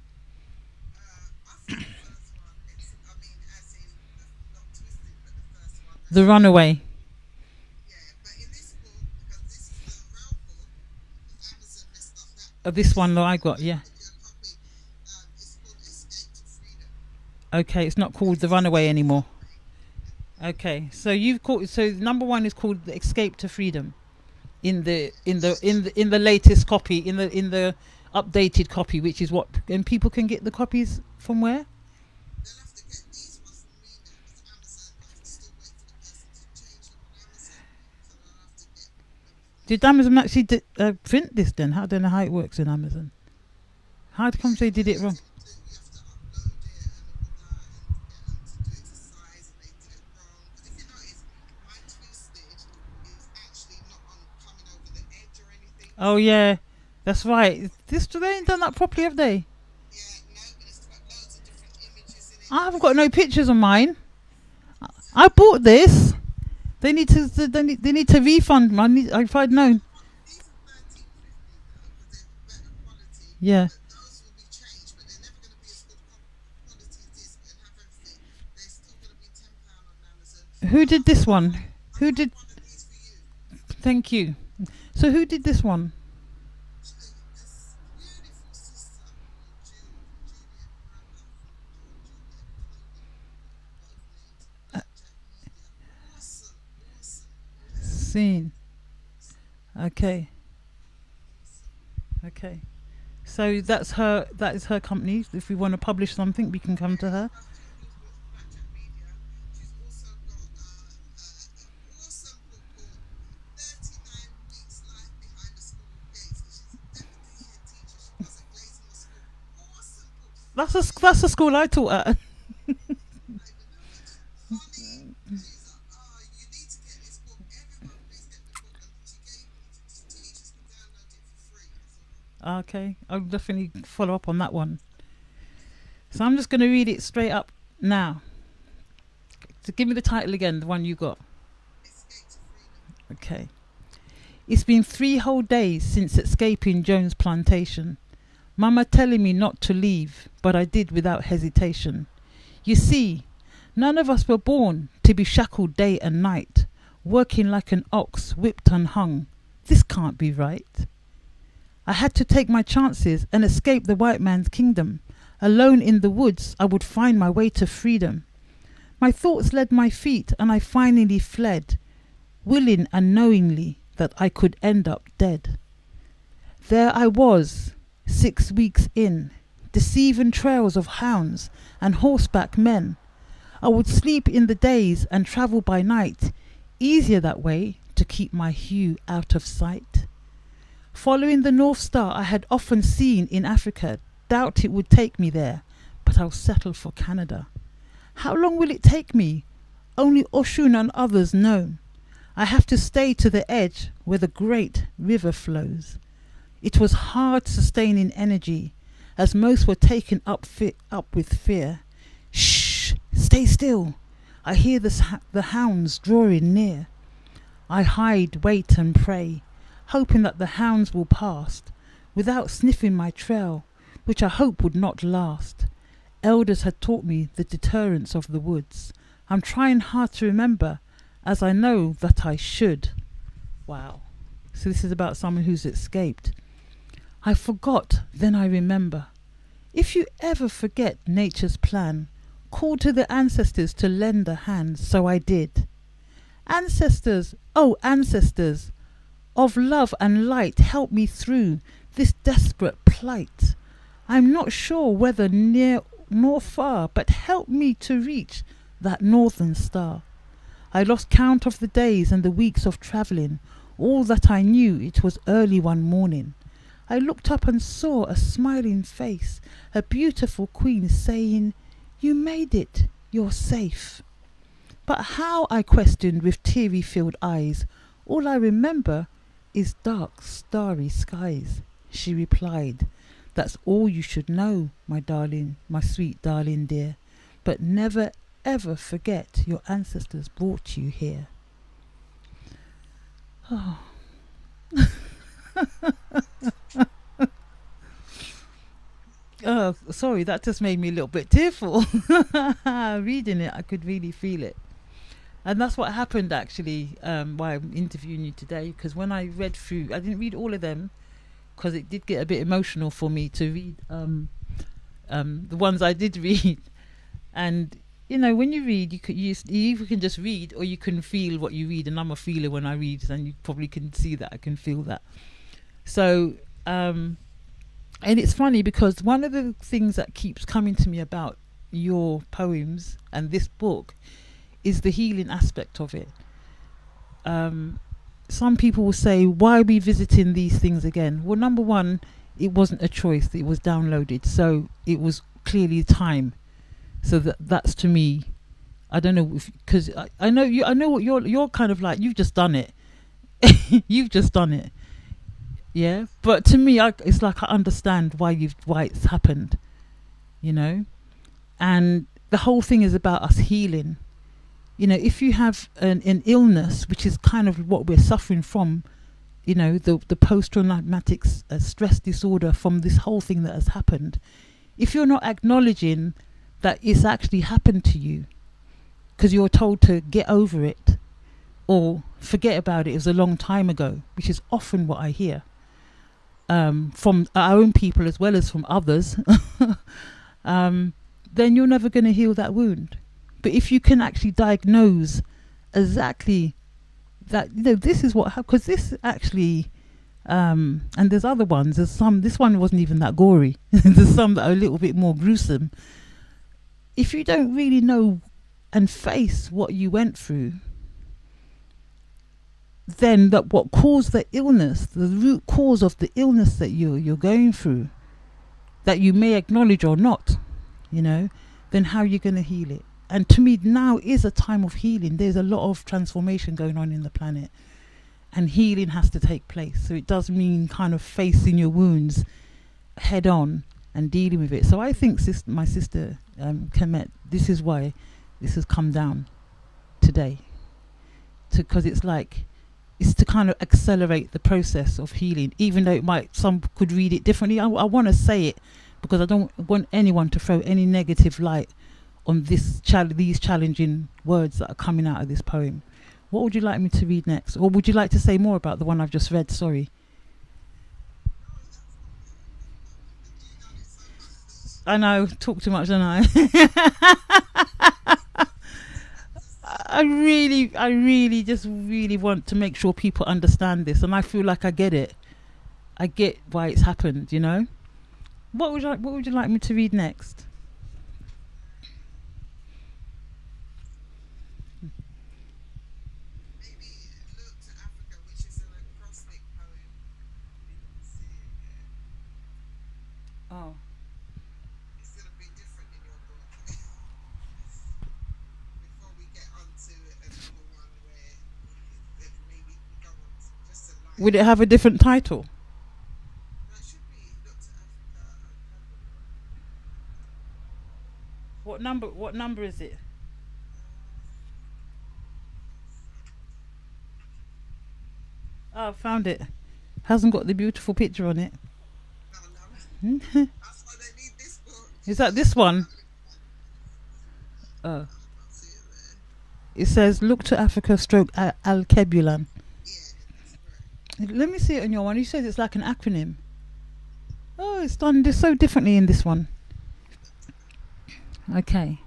The Runaway. This one that I got, yeah. Okay, it's not called The Runaway anymore. Okay, so you've called. So number one is called The Escape to Freedom in the latest copy, in the updated copy, which is what, and people can get the copies from where? Did Amazon actually print this then? I don't know how it works in Amazon. How come they did it wrong? Oh yeah, that's right. This they ain't done that properly, have they? I haven't got no pictures of mine. I bought this. They need to refund me. If I'd known. Yeah. Who did this one? Who did? Thank you. So who did this one? Scene. Okay. Okay. So that's her. That is her company. If we want to publish something, we can come to her. That's the school I taught at. Okay, I'll definitely follow up on that one. So I'm just going to read it straight up now. So give me the title again, the one you got. Okay. It's been 3 whole days since escaping Jones Plantation. Mama telling me not to leave, but I did without hesitation. You see, none of us were born to be shackled day and night, working like an ox whipped and hung. This can't be right. I had to take my chances and escape the white man's kingdom. Alone in the woods, I would find my way to freedom. My thoughts led my feet and I finally fled, willing and knowingly that I could end up dead. There I was, 6 weeks in, deceiving trails of hounds and horseback men. I would sleep in the days and travel by night, easier that way to keep my hue out of sight. Following the North Star I had often seen in Africa, doubt it would take me there, but I'll settle for Canada. How long will it take me? Only Oshun and others know. I have to stay to the edge where the great river flows. It was hard sustaining energy, as most were taken up with fear. Shh, stay still. I hear the hounds drawing near. I hide, wait and pray, hoping that the hounds will pass, without sniffing my trail, which I hope would not last. Elders had taught me the deterrence of the woods. I'm trying hard to remember, as I know that I should. Wow. So this is about someone who's escaped. I forgot, then I remember. If you ever forget nature's plan, call to the ancestors to lend a hand, so I did. Ancestors, oh ancestors, of love and light, help me through this desperate plight. I'm not sure whether near nor far, but help me to reach that northern star. I lost count of the days and the weeks of travelling. All that I knew, it was early one morning. I looked up and saw a smiling face, a beautiful queen saying, "You made it, you're safe." But how, I questioned with teary-filled eyes. All I remember is dark, starry skies. She replied, "That's all you should know, my darling, my sweet darling dear. But never ever forget your ancestors brought you here." Oh. Oh, sorry, that just made me a little bit tearful. Reading it, I could really feel it. And that's what happened actually, while I'm interviewing you today, because when I read through, I didn't read all of them, because it did get a bit emotional for me to read the ones I did read. And you know, when you read, you either can just read or you can feel what you read, and I'm a feeler when I read, and you probably can see that I can feel that. So and it's funny because one of the things that keeps coming to me about your poems and this book is the healing aspect of it. Some people will say, why are we visiting these things again? Well, number one, it wasn't a choice, it was downloaded, so it was clearly time. So that's to me, I don't know, because I know you, I know what you're kind of like, you've just done it. You've just done it. Yeah, but to me, it's like I understand why it's happened, you know. And the whole thing is about us healing. You know, if you have an illness, which is kind of what we're suffering from, you know, the post-traumatic stress disorder from this whole thing that has happened, if you're not acknowledging that it's actually happened to you, because you're told to get over it or forget about it, it was a long time ago, which is often what I hear. From our own people as well as from others, then you're never going to heal that wound. But if you can actually diagnose exactly that, you know, this is what happened, because this actually, and there's other ones, there's some, this one wasn't even that gory, there's some that are a little bit more gruesome. If you don't really know and face what you went through, then that what caused the illness, the root cause of the illness that you're going through, that you may acknowledge or not, you know, then how are you going to heal it? And to me, now is a time of healing. There's a lot of transformation going on in the planet, and healing has to take place. So it does mean kind of facing your wounds head on and dealing with it. So I think my sister Kemet, this is why this has come down today, because it's to kind of accelerate the process of healing, even though some could read it differently. I want to say it because I don't want anyone to throw any negative light on these challenging words that are coming out of this poem. What would you like me to read next? Or would you like to say more about the one I've just read? Sorry. I know, talk too much, don't I? I really just really want to make sure people understand this, and I feel like I get it. I get why it's happened, you know? What would you like me to read next? Maybe Look to Africa, which is an acrostic poem. You can see it here. Oh. It's going to be different in your book. Before we get onto another one where maybe we go on to just a line. Would it have a different title? No, it should be Look to Africa. What number is it? Oh, found it. Hasn't got the beautiful picture on it. No. That's why they need this book. Is that this one? Oh. See it there. It says Look to Africa stroke Al-Kebulan. Yeah, that's right. Let me see it on your one. You said it's like an acronym. Oh, it's done this so differently in this one. Okay.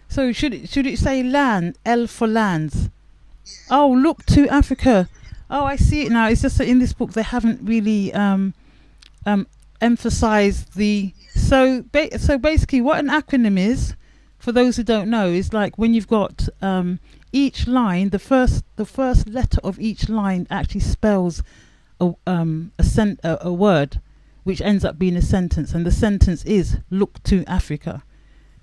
So should it say land? L for lands. Yeah. Oh, look to Africa. Oh, I see it now. It's just that in this book they haven't really emphasized the. So basically, what an acronym is, for those who don't know, is like when you've got each line, the first letter of each line actually spells a word, which ends up being a sentence, and the sentence is look to Africa.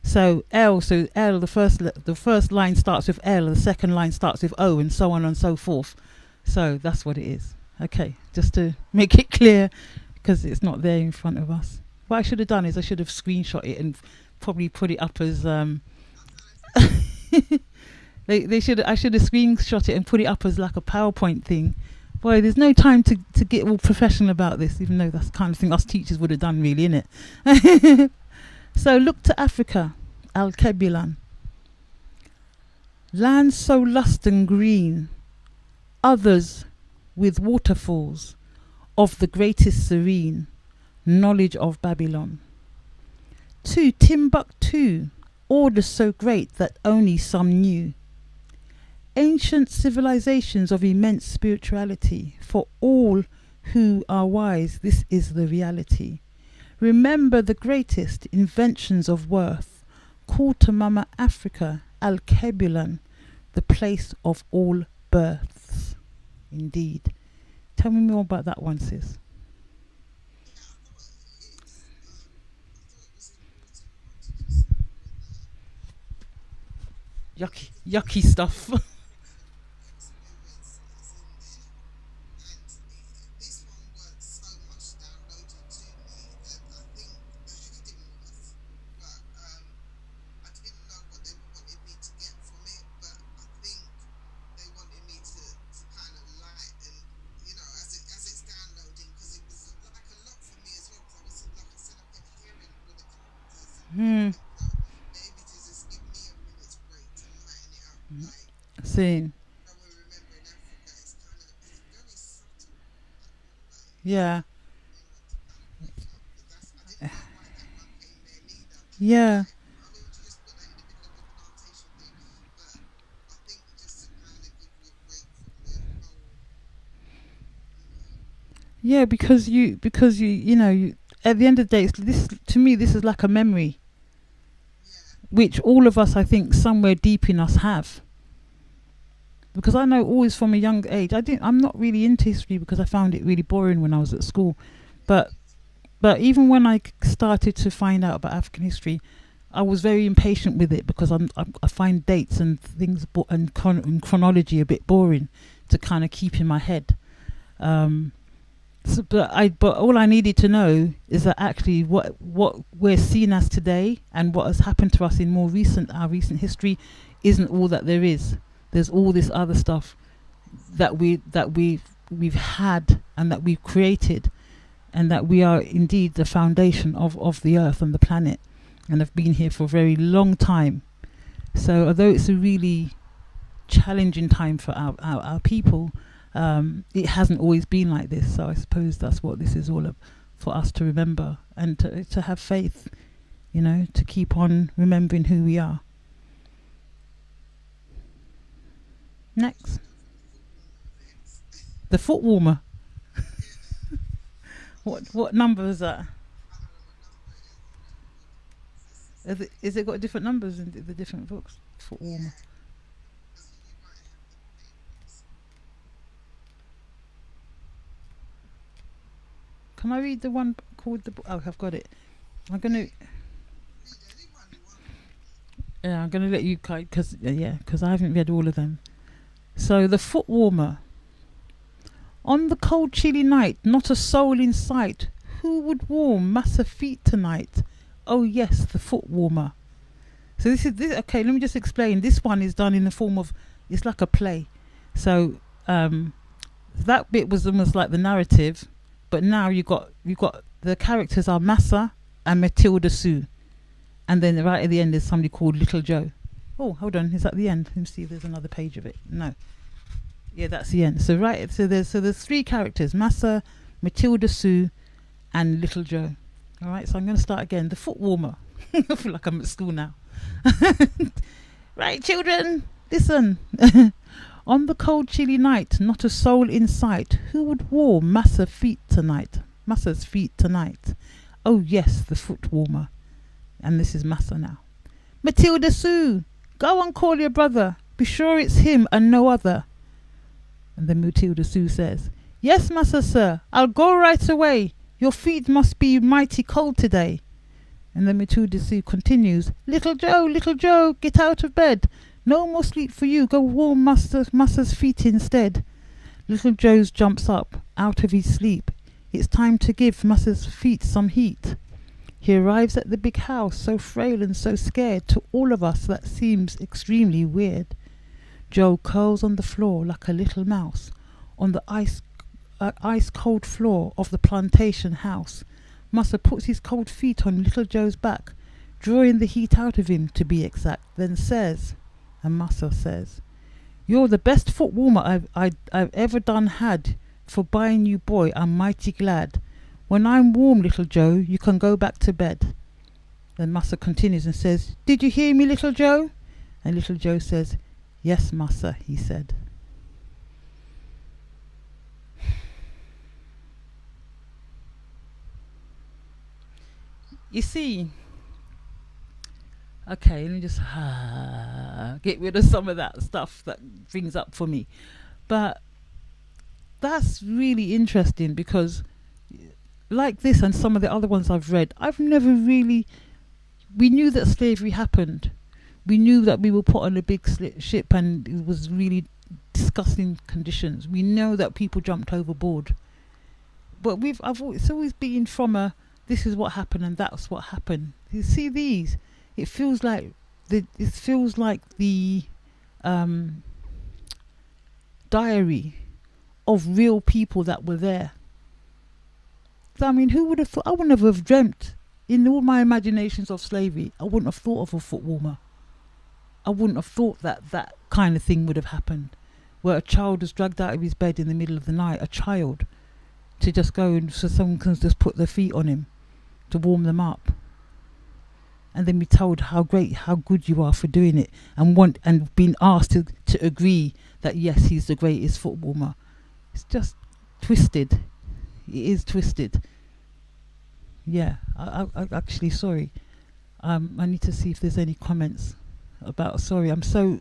So L, the first line starts with L, the second line starts with O, and so on and so forth. So that's what it is. Okay, just to make it clear, because it's not there in front of us. What I should have done is I should have screenshot it and probably put it up as I should have screenshot it and put it up as like a PowerPoint thing. Boy, there's no time to get all professional about this, even though that's the kind of thing us teachers would have done, really, innit? So look to Africa, Al-Kebulan. Land so lush and green, others with waterfalls of the greatest serene knowledge of Babylon. To Timbuktu, order so great that only some knew. Ancient civilizations of immense spirituality, for all who are wise, this is the reality. Remember the greatest inventions of worth. Call to Mama Africa, Al-Kebulan, the place of all births. Indeed. Tell me more about that one, sis. Yucky stuff. See. Yeah. Yeah. Yeah, because you know, at the end of the day, this to me, this is like a memory, which all of us, I think, somewhere deep in us have. Because I know always from a young age, I'm not really into history because I found it really boring when I was at school. But even when I started to find out about African history, I was very impatient with it because I find dates and things and chronology a bit boring to kind of keep in my head. But all I needed to know is that actually what we're seen as today and what has happened to us in our recent history isn't all that there is. There's all this other stuff that we've had and that we've created, and that we are indeed the foundation of the earth and the planet, and have been here for a very long time. So although it's a really challenging time for our people, it hasn't always been like this. So I suppose that's what this is all for us to remember, and to have faith, to keep on remembering who we are. Next. The foot warmer. What number is that? Is it got different numbers in the different books? Foot warmer. Can I read the one called the book? Oh, I've got it. I'm gonna let you because I haven't read all of them. So the foot warmer. On the cold chilly night, not a soul in sight. Who would warm massive feet tonight? Oh yes, the foot warmer. So this. Okay, let me just explain. This one is done in the form of, it's like a play. So that bit was almost like the narrative, but now you got the characters are Massa and Matilda Sue, and then right at the end there's somebody called Little Joe. Oh, hold on, is that the end? Let me see if there's another page of it. No. Yeah, that's the end. So there's three characters: Massa, Matilda Sue, and Little Joe. All right, so I'm going to start again. The foot warmer. I feel like I'm at school now. Right, children, listen. On the cold, chilly night, not a soul in sight. Who would warm Massa's feet tonight? Oh yes, the foot warmer. And this is Massa now. Matilda Sue, go and call your brother. Be sure it's him and no other. And then Matilda Sue says, yes, Massa, sir, I'll go right away. Your feet must be mighty cold today. And then Matilda Sue continues, Little Joe, get out of bed. No more sleep for you. Go warm Massa's feet instead. Little Joe jumps up out of his sleep. It's time to give Massa's feet some heat. He arrives at the big house, so frail and so scared. To all of us that seems extremely weird. Joe curls on the floor like a little mouse on the ice cold floor of the plantation house. Massa puts his cold feet on Little Joe's back, drawing the heat out of him to be exact, then says, and Massa says, you're the best foot warmer I've ever done had. For buying you, boy, I'm mighty glad. When I'm warm, Little Joe, you can go back to bed. Then Massa continues and says, did you hear me, Little Joe? And Little Joe says, yes, Massa, he said. You see, okay, let me just get rid of some of that stuff that brings up for me. But that's really interesting because like this and some of the other ones I've read, I've never really, we knew that slavery happened. We knew that we were put on a big ship and it was really disgusting conditions. We know that people jumped overboard. But it's always been from a, this is what happened and that's what happened. You see these, it feels like the diary of real people that were there. So, I mean, who would have thought? I would never have dreamt in all my imaginations of slavery. I wouldn't have thought of a foot warmer. I wouldn't have thought that that kind of thing would have happened, where a child was dragged out of his bed in the middle of the night, a child, to just go and so someone can just put their feet on him to warm them up, and then be told how great, how good you are for doing it, and being asked to agree that yes, he's the greatest foot warmer. It's just twisted. It is twisted. Yeah, I actually, sorry. I need to see if there's any comments about, sorry, I'm so,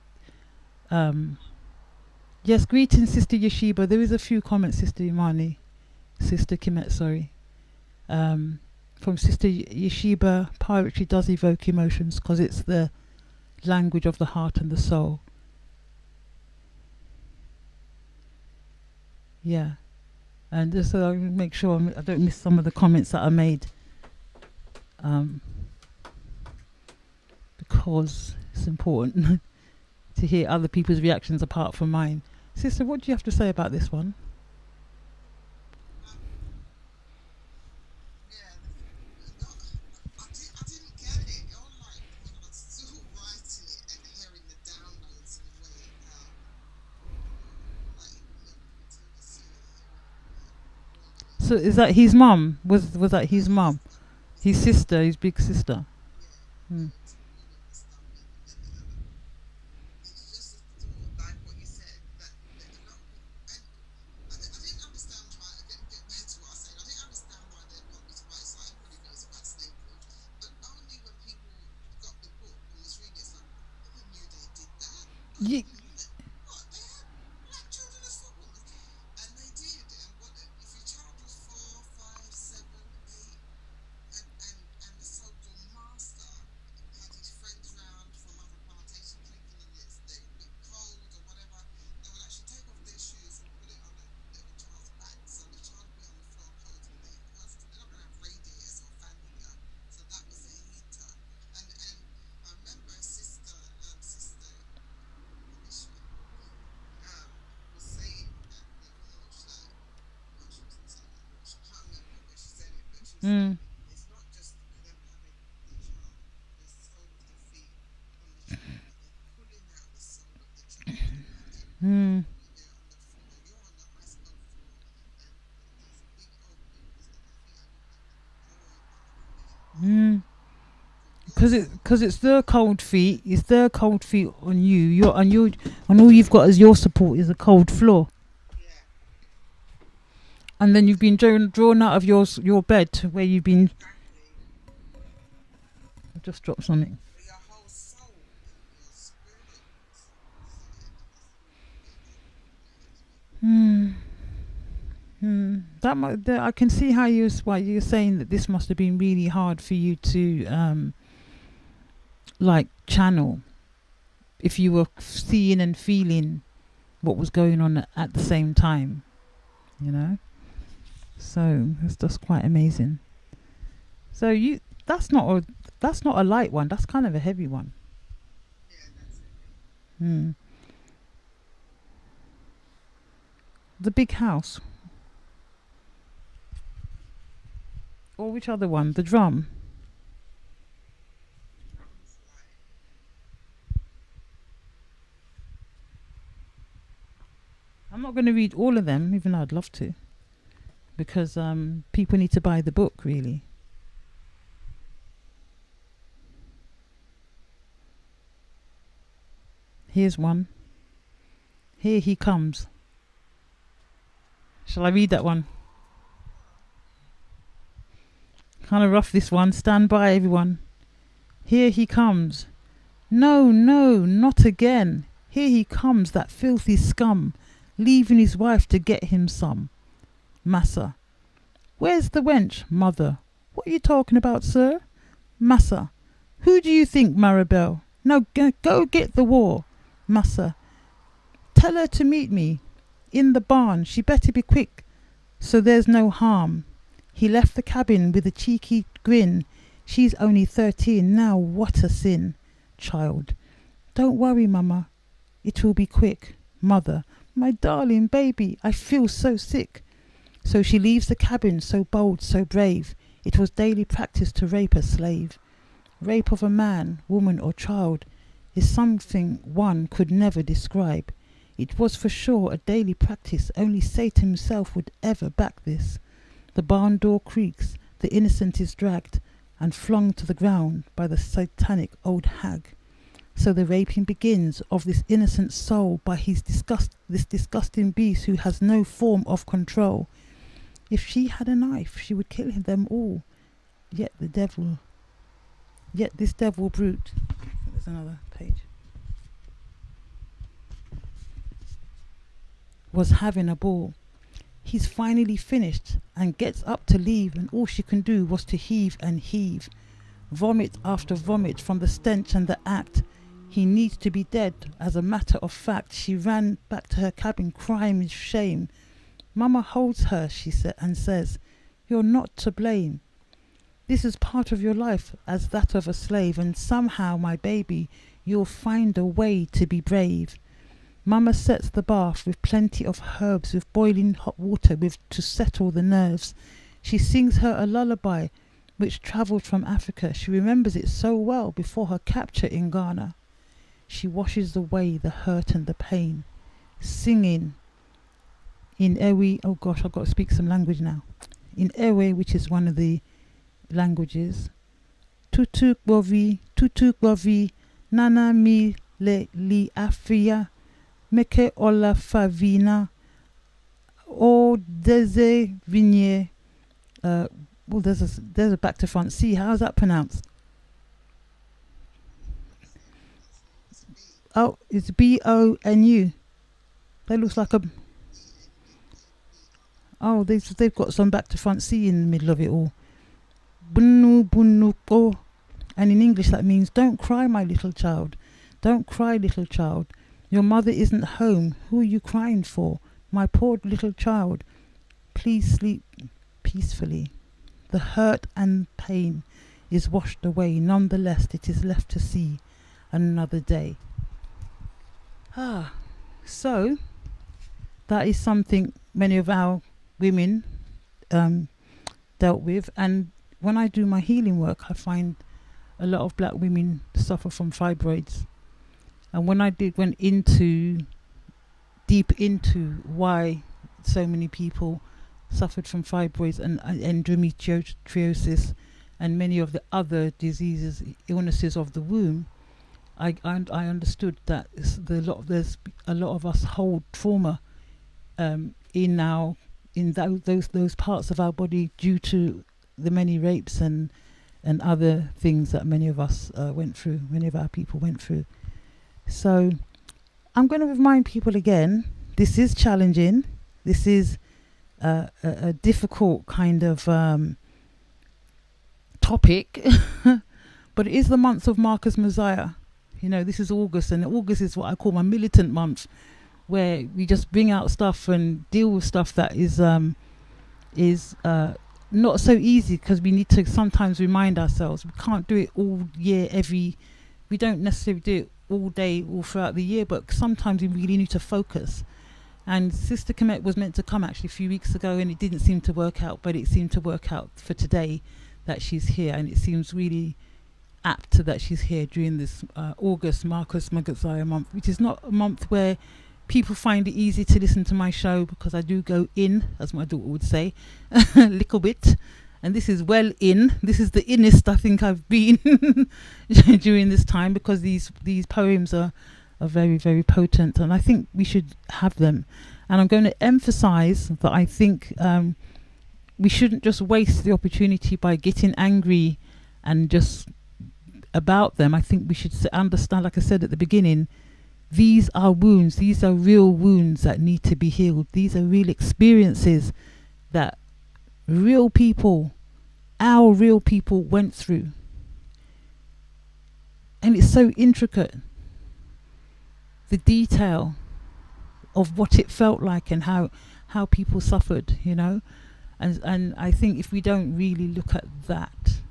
yes, greetings, Sister Yeshiba. There is a few comments, Sister Imani, Sister Kimet, sorry. from Sister Yeshiba, poetry does evoke emotions because it's the language of the heart and the soul. Yeah. And just so I make sure I don't miss some of the comments that are made. Because it's important to hear other people's reactions apart from mine. Sister, what do you have to say about this one? Yeah, I didn't get it. All like when I was still writing it and hearing the downloads and the way like to see So is that his mum? Was that his mum? His sister, his big sister? Hmm. it's just a thought, like what you said, that a lot of people, and I didn't understand why, get back to what I said, I didn't understand why they want me to write, so everybody knows about slavery, but only when people got the book and was reading, it's like, I never knew they did that. Ye- What, they had black children as footballers? And they did, and what, if your child was 4, 5, 7, 8, and the so-called master had his friends round from other plantations drinking and they were a bit cold or whatever, they would actually take off their shoes and put it on the little child's back, so the child would be on the floor cold all day because they're not going to have radiators or fan heater, so that was their heater. And I remember a sister Alicia, was saying that, she wasn't saying that, I can't remember where she said it, but she was saying it's not just them having the child, the sole of the feet on the child, but they're pulling out the sole of the child. Hmm. When they're on the floor, you're on the ice cold floor, and there's a big opening, so their feet are looking Because it's their cold feet. It's their cold feet on you. And all you've got as your support is a cold floor. yeah, And then you've been drawn out of your bed to where you've been. exactly. I just dropped something. For your whole soul and your spirit. I can see how why you're saying that this must have been really hard for you to like channel if you were seeing and feeling what was going on at the same time, you know. So it's just quite amazing. So that's not a light one. That's kind of a heavy one. Yeah, that's it. The big house. Or which other one? The drum. Drums like I'm not going to read all of them, even though I'd love to, because people need to buy the book, really. Here's one. Here he comes. Shall I read that one? Kind of rough, this one. Stand by, everyone. Here he comes. No, no, not again. Here he comes, that filthy scum, leaving his wife to get him some. Massa. Where's the wench, mother? What are you talking about, sir? Massa. Who do you think, Maribel? Now go get the war. Massa. Tell her to meet me in the barn. She better be quick, so there's no harm. He left the cabin with a cheeky grin. She's only 13 now, what a sin. Child. Don't worry, mama. It will be quick. Mother. My darling baby, I feel so sick. So she leaves the cabin, so bold, so brave. It was daily practice to rape a slave. Rape of a man, woman or child is something one could never describe. It was for sure a daily practice. Only Satan himself would ever back this. The barn door creaks, the innocent is dragged and flung to the ground by the satanic old hag. So the raping begins of this innocent soul by this disgusting beast who has no form of control. If she had a knife, she would kill them all. Yet this devil brute. There's another page. Was having a ball. He's finally finished and gets up to leave, and all she can do was to heave and heave. Vomit after vomit from the stench and the act. He needs to be dead. As a matter of fact, she ran back to her cabin crying with shame. Mama holds her, she said, and says, "You're not to blame. This is part of your life as that of a slave, and somehow, my baby, you'll find a way to be brave." Mama sets the bath with plenty of herbs, with boiling hot water to settle the nerves. She sings her a lullaby which travelled from Africa. She remembers it so well before her capture in Ghana. She washes away the hurt and the pain, singing in Ewe. Oh gosh, I've got to speak some language now. In Ewe, which is one of the languages. Tutu Gbovi, Nana mi le li Afia, Meke ola favina, O deze vigne. Well, there's a back to front C. How's that pronounced? Oh, it's BONU. That looks like a. Oh, they've got some back to front C in the middle of it all. Bunu bunu ko. And in English that means, don't cry, my little child. Don't cry, little child. Your mother isn't home. Who are you crying for? My poor little child. Please sleep peacefully. The hurt and pain is washed away. Nonetheless, it is left to see another day. So that is something many of our women dealt with. And when I do my healing work, I find a lot of black women suffer from fibroids. And when I went deep into why so many people suffered from fibroids and endometriosis and many of the other diseases, illnesses of the womb, I understood that there's a lot of us hold trauma in those parts of our body due to the many rapes and other things that many of us went through, many of our people went through. So I'm going to remind people again, this is challenging. This is a difficult kind of topic, but it is the month of Marcus Messiah. You know, this is August, and August is what I call my militant month, where we just bring out stuff and deal with stuff that is not so easy, because we need to sometimes remind ourselves we can't do it all year. We don't necessarily do it all day, all throughout the year, but sometimes we really need to focus. And Sister Kemet was meant to come actually a few weeks ago, and it didn't seem to work out, but it seemed to work out for today that she's here, and it seems really apt that she's here during this August Marcus Messiah month, which is not a month where people find it easy to listen to my show, because I do go in, as my daughter would say, a little bit, and this is well in. This is the innest I think I've been during this time, because these poems are very, very potent, and I think we should have them. And I'm going to emphasize that I think we shouldn't just waste the opportunity by getting angry and just about them. I think we should understand, like I said at the beginning, these are wounds. These are real wounds that need to be healed. These are real experiences that real people, our real people, went through. And it's so intricate, the detail of what it felt like and how people suffered, you know. And I think if we don't really look at that,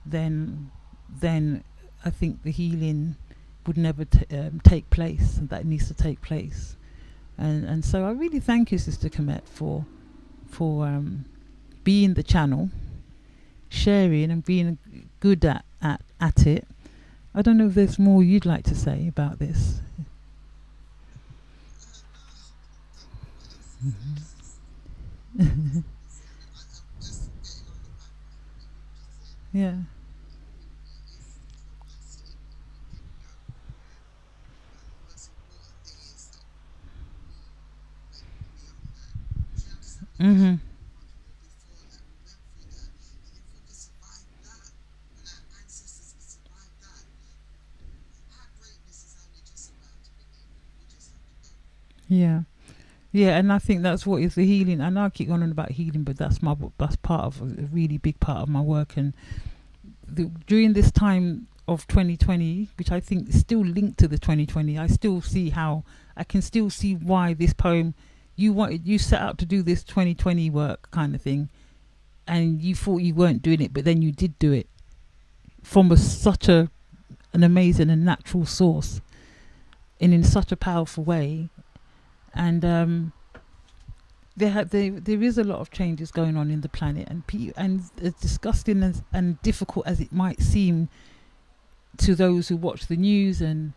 then I think the healing would never take place, and that needs to take place. And so I really thank you, Sister Kemet, for being the channel, sharing and being good at it. I don't know if there's more you'd like to say about this. Yeah. Mm-hmm. Yeah. Yeah, and I think that's what is the healing. I know I keep going on about healing, but that's part of a really big part of my work. And during this time of 2020, which I think is still linked to the 2020, I can still see why this poem. You set out to do this 2020 work kind of thing, and you thought you weren't doing it, but then you did do it from such an amazing and natural source, and in such a powerful way. And there is a lot of changes going on in the planet, and as disgusting and difficult as it might seem to those who watch the news and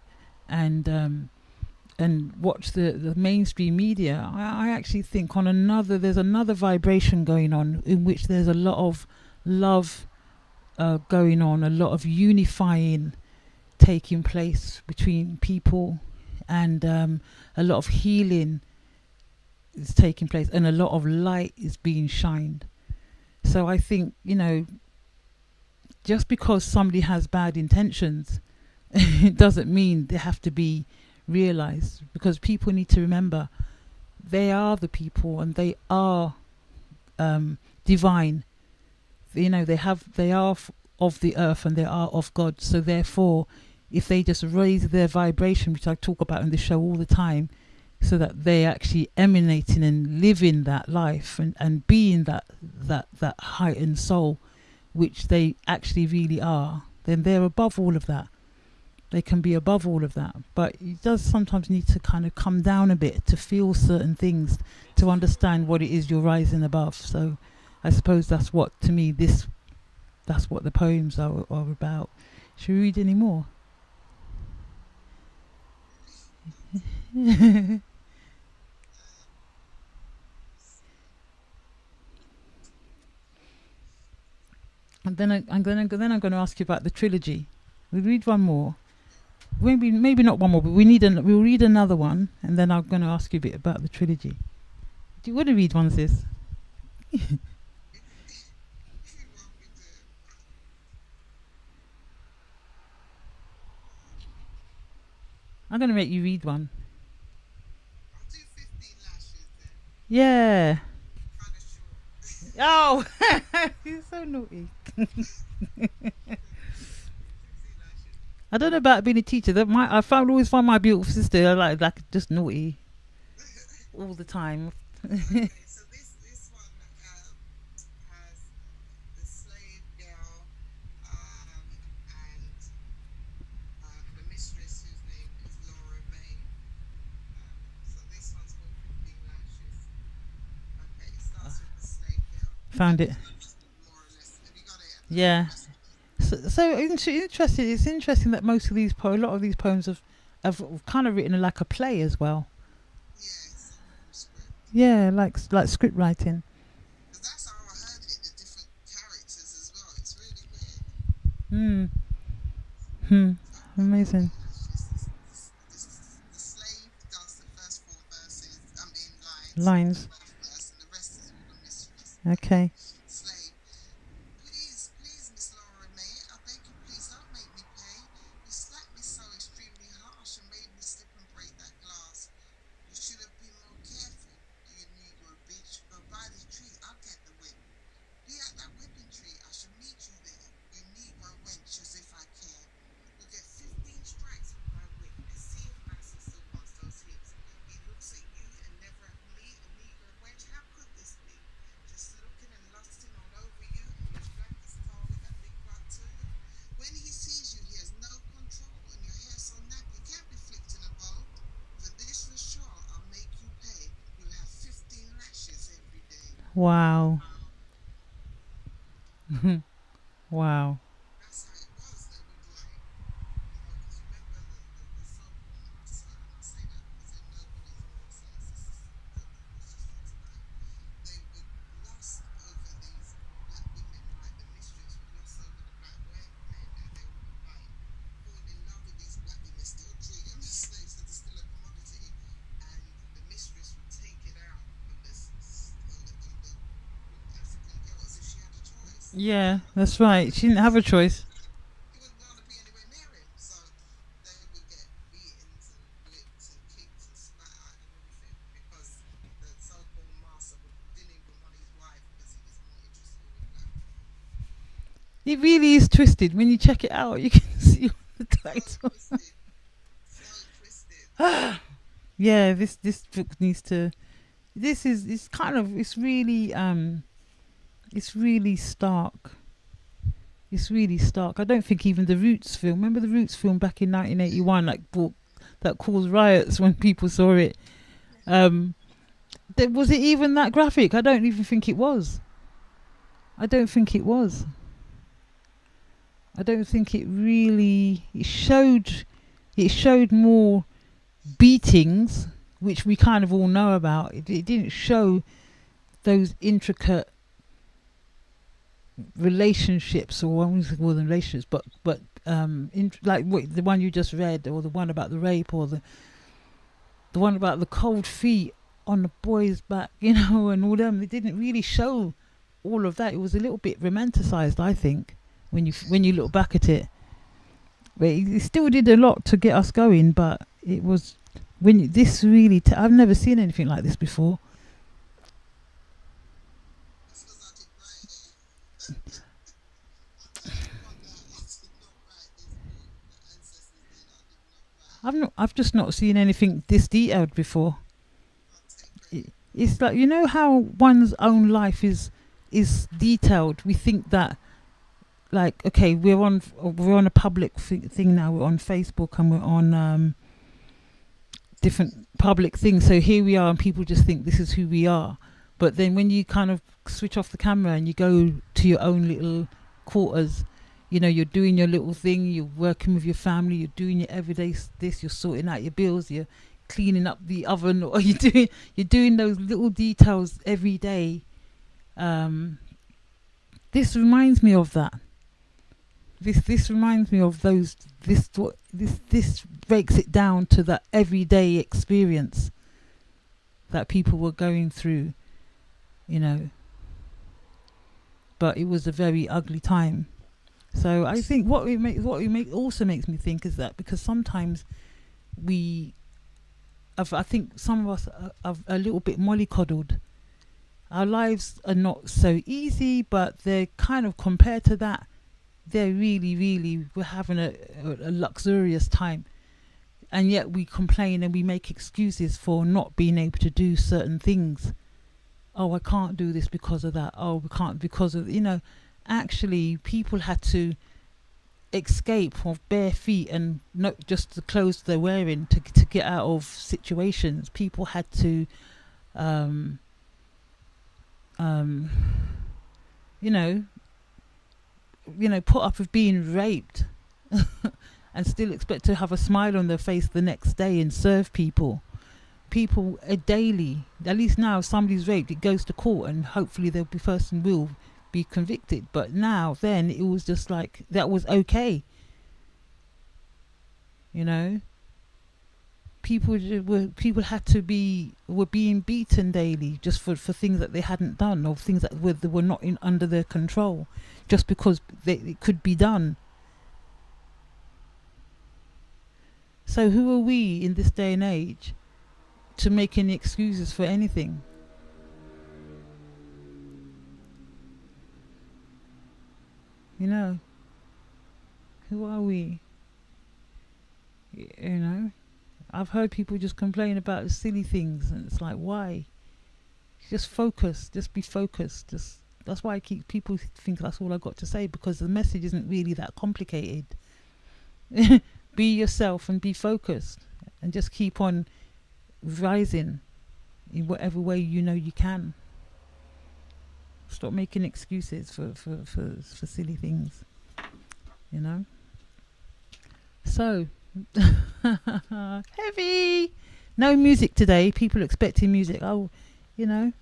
watch the mainstream media, I actually think there's another vibration going on in which there's a lot of love going on, a lot of unifying taking place between people, and a lot of healing is taking place, and a lot of light is being shined. So I think, just because somebody has bad intentions, it doesn't mean they have to be realized, because people need to remember they are the people, and they are divine. They are of the earth, and they are of God. So therefore, if they just raise their vibration, which I talk about in the show all the time, so that they actually emanating and living that life, and being that heightened soul, which they actually really are, then they're above all of that. They can be above all of that. But it does sometimes need to kind of come down a bit to feel certain things, to understand what it is you're rising above. So I suppose that's what, to me, that's what the poems are about. Should we read any more? And then I'm going to ask you about the trilogy. We'll read one more. Maybe not one more, but we'll read another one, and then I'm going to ask you a bit about the trilogy. Do you want to read one, sis? I'm going to make you read one. I'll do 15 lashes then. Yeah. Kind of short. Oh, you're so naughty. 15 lashes. I don't know about being a teacher. I always find my beautiful sister like just naughty all the time. Okay, so this one has the slave girl and the mistress, whose name is Laura May. So this one's called 15 lashes. Okay, it starts with the slave girl. Found it. More or less. Have you got it? Yeah. So interesting. It's interesting that a lot of these poems have kind of written like a play as well. Yeah, it's a script. Yeah, like script writing. Because that's how I heard it, the different characters as well. It's really weird. Amazing. The slave does the first 4 verses, Lines. the first verse, and the rest is all the mistress. Okay. Slave. Please, Miss Laura May, I beg you, please don't make me pay. You slapped me so extremely harsh and made me slip and break that glass. You should have been more careful, you Negro bitch. Go by the tree, I'll get the whip. Be at that whipping tree, I shall meet you there. You Negro wench, as if I care. You'll get 15 strikes with my whip, and see if Master still wants those hits. He looks at you and never at me, a Negro wench. How could this be? Just looking and lusting all over you, and as black as tar with that big butt to you. When he sees you, he has no control, and your hair so nappy can't be flicked in a bow. For this for sure, I'll make you pay. You'll have 15 lashes every day. Wow. Wow. That's how it was. They would because remember the so-called master, and I say that because in nobody's more sense, this is just tonight. They would lust over these black women, like the mistress would lust over the black men, and they would like fall in love with these black women, still treat them as slaves, so they're still a commodity, and the mistress would take it out on the African girl as if she had a choice. Yeah, that's right. She didn't have a choice. You wouldn't want to be anywhere near him, so they would get beatings and whipped and kicked and spat at and everything because It really is twisted. When you check it out, you can see the title. Twisted. So twisted. Yeah, this book needs to. This is it's kind of it's really stark. It's really stark. I don't think even the Roots film. Remember the Roots film back in 1981, like that caused riots when people saw it. Was it even that graphic? I don't even think it was. I don't think it was. I don't think it really. It showed more beatings, which we kind of all know about. It didn't show those intricate relationships, or I won't call them relationships, but like the one you just read, or the one about the rape, or the one about the cold feet on the boy's back, you know, and all them. It didn't really show all of that. It was a little bit romanticized, I think, when you look back at it. But it still did a lot to get us going. But it was this really. I've never seen anything like this before. It's because I did right. I did not right. This book, the ancestors did. I did not right. I've just not seen anything this detailed before. It's like, you know how one's own life is detailed. We think that, like, okay, we're on a public thing now. We're on Facebook and we're on different public things. So here we are, and people just think this is who we are. But then when you kind of switch off the camera and you go to your own little quarters, you know, you're doing your little thing. You're working with your family. You're doing your everyday this. You're sorting out your bills. You're cleaning up the oven, or you're doing those little details every day. This reminds me of that. This reminds me of those. This breaks it down to that everyday experience that people were going through, you know. But it was a very ugly time. So I think what also makes me think is that, because sometimes I think some of us are a little bit mollycoddled. Our lives are not so easy, but they're kind of, compared to that, they're really, we're having a luxurious time. And yet we complain and we make excuses for not being able to do certain things. Oh, I can't do this because of that. Oh, we can't because of, you know. Actually, people had to escape off bare feet, and not just the clothes they're wearing, to get out of situations. People had to you know, put up with being raped and still expect to have a smile on their face the next day and serve people daily. At least now, if somebody's raped, it goes to court and hopefully the person will be convicted. But then it was just like that was okay, you know. People were being beaten daily just for things that they hadn't done, or things that were not under their control, just because it could be done. So who are we in this day and age to make any excuses for anything? You know, who are we? You know, I've heard people just complain about silly things, and it's like, why? Just focus, just be focused. That's why people think that's all I got to say, because the message isn't really that complicated. Be yourself and be focused, and just keep on rising in whatever way you know you can. Stop making excuses for silly things, you know. So heavy. No music today. People expecting music. Oh, you know,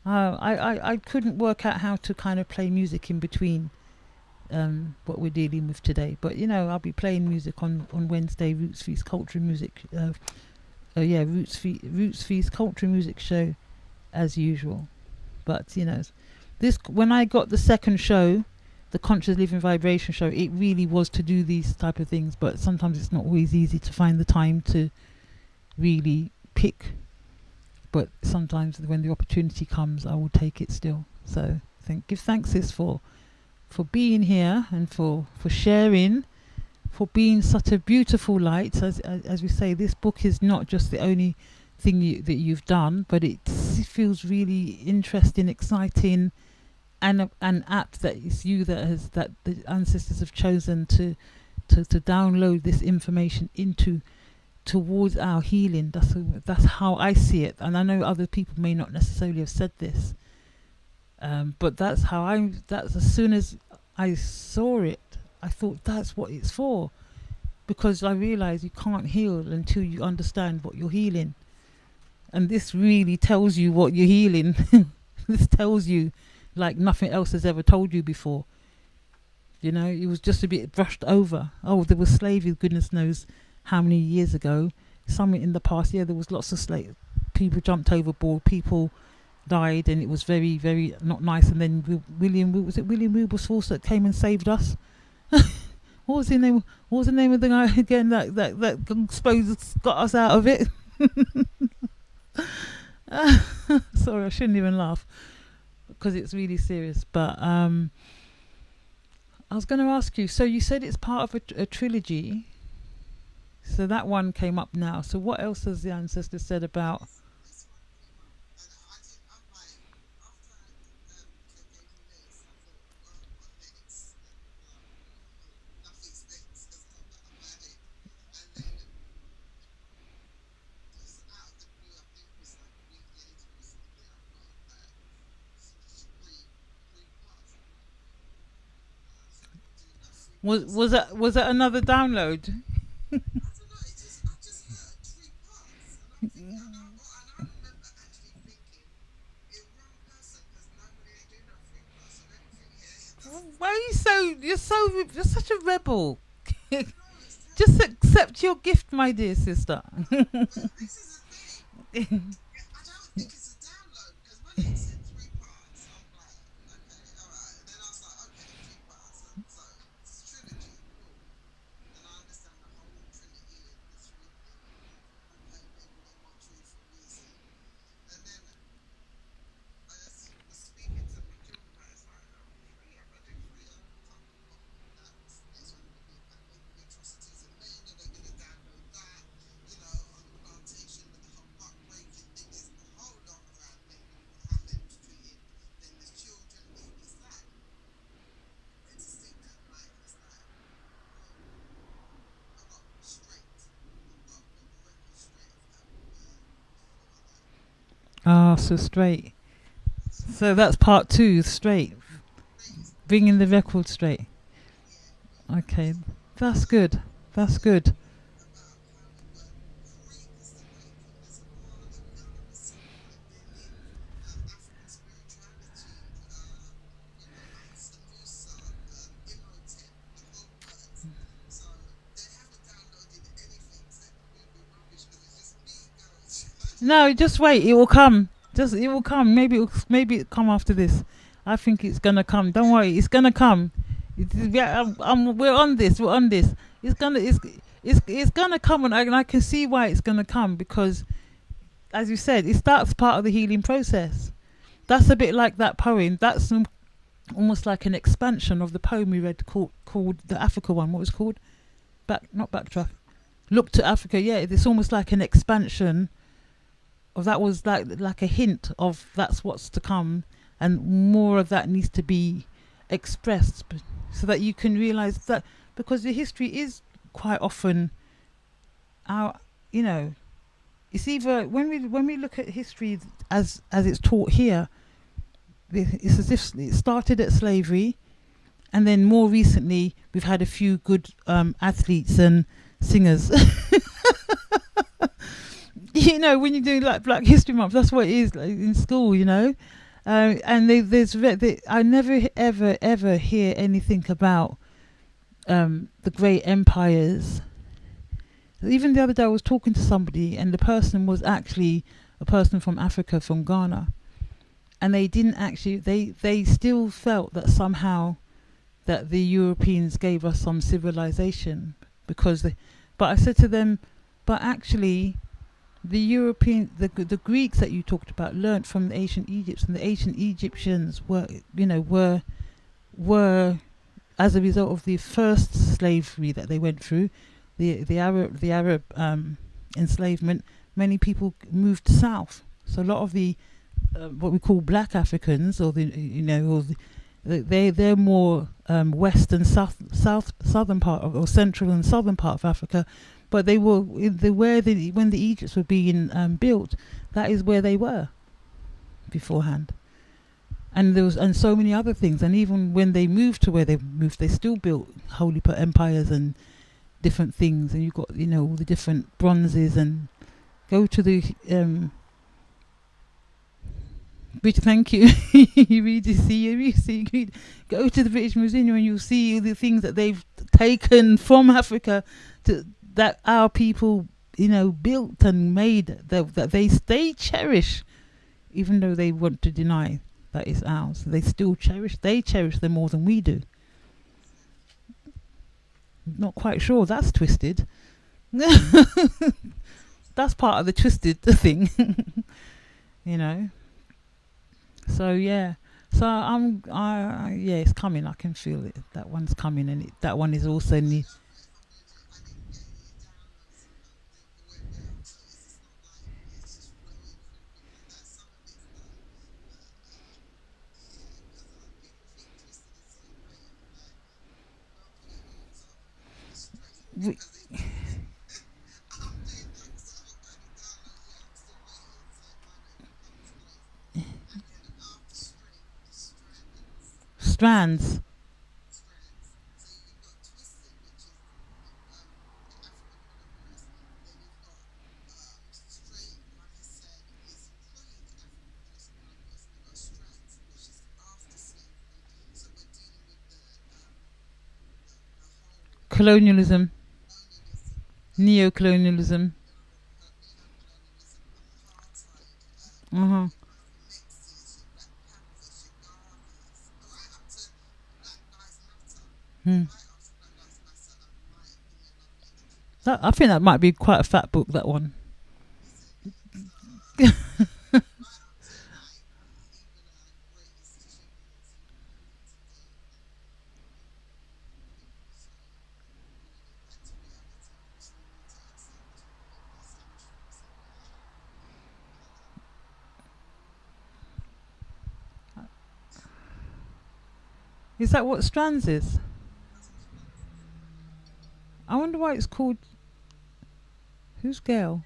I couldn't work out how to kind of play music in between what we're dealing with today. But you know, I'll be playing music on Wednesday. RootsFeast Culture Music. RootsFeast Culture Music Show as usual. But you know, when I got the second show, the Conscious Living Vibration Show, it really was to do these type of things. But sometimes it's not always easy to find the time to really pick. But sometimes when the opportunity comes, I will take it still. So give thanks, sis, for being here and for sharing, for being such a beautiful light. As we say, this book is not just the only thing that you've done, but it feels really interesting, exciting, and apt that it's you that the ancestors have chosen to download this information towards our healing. That's how I see it, and I know other people may not necessarily have said this, but that's how that's as soon as I saw it, I thought that's what it's for, because I realized you can't heal until you understand what you're healing, and this really tells you what you're healing. This tells you like nothing else has ever told you before. You know, it was just a bit brushed over. Oh, there was slavery, goodness knows how many years ago. Something in the past, yeah, there was lots of people jumped overboard, people died, and it was very, very not nice. And then William Wilberforce that came and saved us? What was his name? What was the name of the guy again that suppose got us out of it? Sorry, I shouldn't even laugh because it's really serious. But I was going to ask you. So you said it's part of a trilogy. So that one came up now. So what else has the ancestor said about? This one came up, and I'm like, after they gave me this, I thought, well, what next? And nothing's next because I'm about it. And then just out of the blue, I think it was like weekend or something, I've got three parts. So do that three parts. Was that another download? I don't know. I just heard three parts, and I'm thinking, and I remember actually thinking, it wrong person because nobody ain't doing no three parts of anything here. Why are you're such a rebel? No, it's Just accept your gift, my dear sister. but this is the thing. I don't think it's a download because when it said three parts, I'm like, okay, all right. And then I was like, okay, three parts. And so it's trilogy, cool. And I understand the whole Trinity and the three thing. Okay, maybe they want three for a reason. And then I just was speaking to my children about it. It's like, oh, three, I've got to do three. I don't know what that's one of the atrocities of men, and they're going to download that, you know, on the plantation with the whole heartbreaking thing. There's a whole lot around men and how men was treated. Then there's children, it's that. I just think that, like, it's like, I got straight. I got the record straight of that before that. Ah, so straight. So that's part 2, straight. Bringing the record straight. Okay, that's good. That's good. About how we were pre-estimated. There's a part of the soul and then in African spirituality, Mansa Musa, Imhotep, the whole works. So they haven't downloaded anything, so it could be rubbish because it's just me going. No, just wait. It will come. It will come. Maybe it'll come after this. I think it's gonna come. Don't worry. It's gonna come. Yeah, we're on this. We're on this. It's gonna come, and I can see why it's gonna come because, as you said, it starts part of the healing process. That's a bit like that poem. That's almost like an expansion of the poem we read called the Africa one. What was it called? Not Backtrack. Look to Africa. Yeah, it's almost like an expansion of that. Was like a hint of that's what's to come, and more of that needs to be expressed so that you can realize that, because the history is quite often it's either when we look at history as it's taught here, it's as if it started at slavery, and then more recently we've had a few good athletes and singers. You know, when you do like Black History Month, that's what it is, like, in school, you know. And I never ever hear anything about the great empires. Even the other day I was talking to somebody, and the person was actually a person from Africa, from Ghana, and they didn't actually, they still felt that somehow that the Europeans gave us some civilization because but I said to them, but actually the Greeks that you talked about learnt from the ancient Egypts, and the ancient Egyptians were were, as a result of the first slavery that they went through, the Arab enslavement, many people moved south. So a lot of the what we call black Africans, or they're more western, southern part of, or central and southern part of Africa, but they were when the Egypts were being built, that is where they were beforehand. And there was, and so many other things, and even when they moved to where they moved, they still built holy empires and different things, and you've got all the different bronzes, and go to the British, thank you. Go to the British Museum and you'll see all the things that they've taken from Africa that our people built and made, that they cherish, even though they want to deny that it's ours. They still cherish them more than we do. Not quite sure, that's twisted. That's part of the twisted thing. So yeah, so it's coming. I can feel it. That one's coming, and that one is also need. Strands. Colonialism. Neo-colonialism. I think that might be quite a fat book, that one. Is that what Strands is? I wonder why it's called. Who's Gail?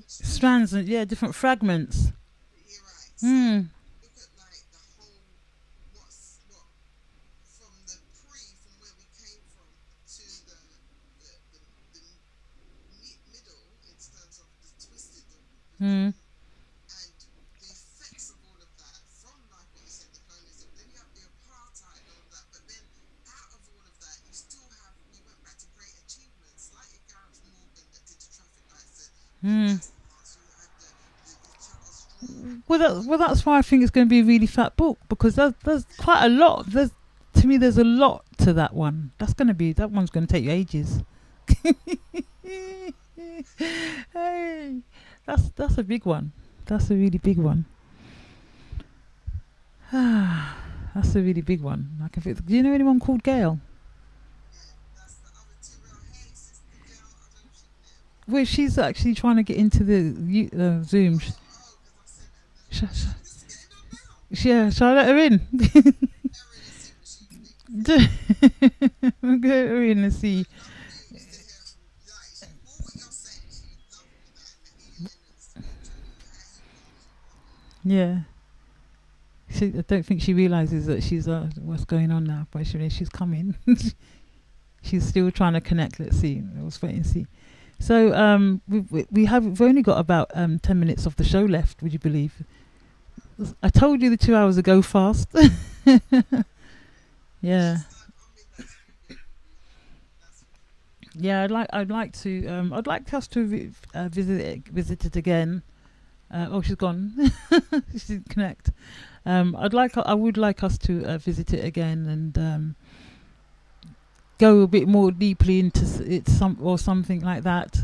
Strands, yeah, different fragments. And the effects of all of that, from like what you said, the colonialism, then you have the apartheid and all of that, but then out of all of that, you still have, we went back to great achievements, like your Gareth Morgan that did the traffic lights, Well, that's why I think it's going to be a really fat book, because there's quite a lot. There's a lot to that one. That one's going to take you ages. Hey, that's a big one. That's a really big one. That's a really big one. Do you know anyone called Gail? Well, she's actually trying to get into the Zoom. Yeah, shall I let her in? We'll get her in and see. Yeah. I don't think she realises that she's what's going on now, but she's coming. She's still trying to connect. Let's see. Let's wait and see. So we've only got about 10 minutes of the show left. Would you believe? I told you the 2 hours ago fast. Yeah. Yeah, I'd like us to visit it again. Oh, she's gone. She didn't connect. I would like us to visit it again and go a bit more deeply into it, something like that.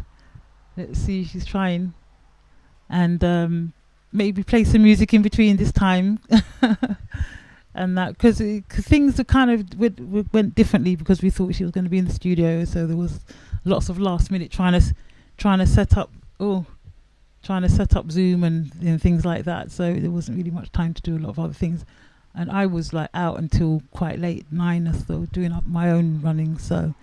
Let's see, she's trying, and maybe play some music in between this time, and that because things are kind of went differently because we thought she was going to be in the studio, so there was lots of last minute trying to set up. Trying to set up Zoom and things like that, so there wasn't really much time to do a lot of other things, and I was like out until quite late, 9 or so, doing up my own running. So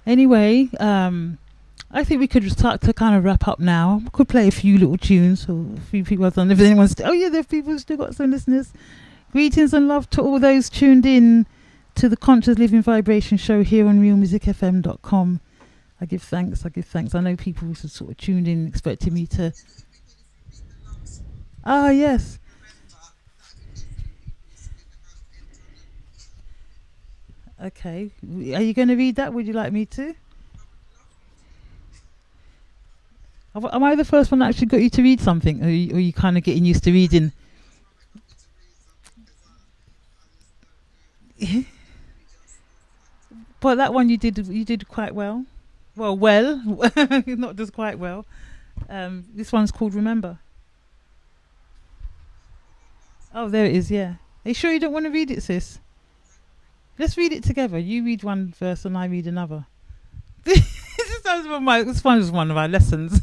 anyway, I think we could start to kind of wrap up now. We could play a few little tunes, or a few people have done. If anyone's there's people who still got some listeners. Greetings and love to all those tuned in to the Conscious Living Vibration show here on realmusicfm.com. I give thanks. I know people who sort of tuned in expecting me to. Ah, yes. Okay. Are you going to read that? Would you like me to? Am I the first one that actually got you to read something? Or are you kind of getting used to reading? But that one you did quite well. Well, not just quite well. This one's called Remember. Oh, there it is, yeah. Are you sure you don't want to read it, sis? Let's read it together. You read one verse and I read another. This was one of our lessons.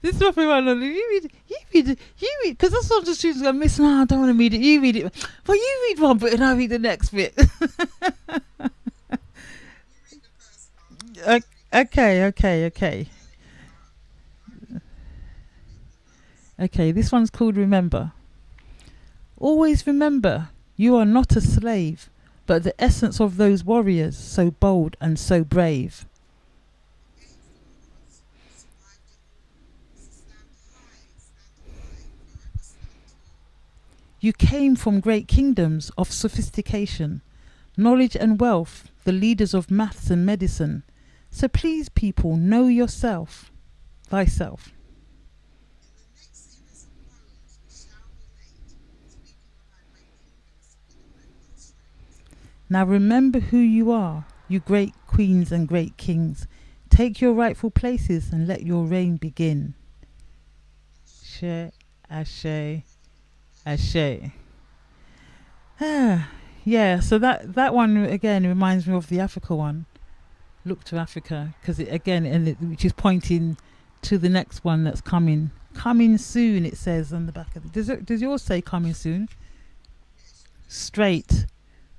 This is what we want to do. You read, because that's what the students go, Miss, no, I don't want to read it. You read it. Well, you read one bit and I read the next bit. Okay. Okay, this one's called Remember. Always remember, you are not a slave, but the essence of those warriors so bold and so brave. You came from great kingdoms of sophistication, knowledge and wealth, the leaders of maths and medicine. So please, people, know yourself, thyself. Now remember who you are, you great queens and great kings. Take your rightful places and let your reign begin. Ashe, ashe, ashe. Yeah, so that one again reminds me of the Africa one. Look to Africa, because which is pointing to the next one that's coming soon. It says on the back of it. Does yours say coming soon? Straight.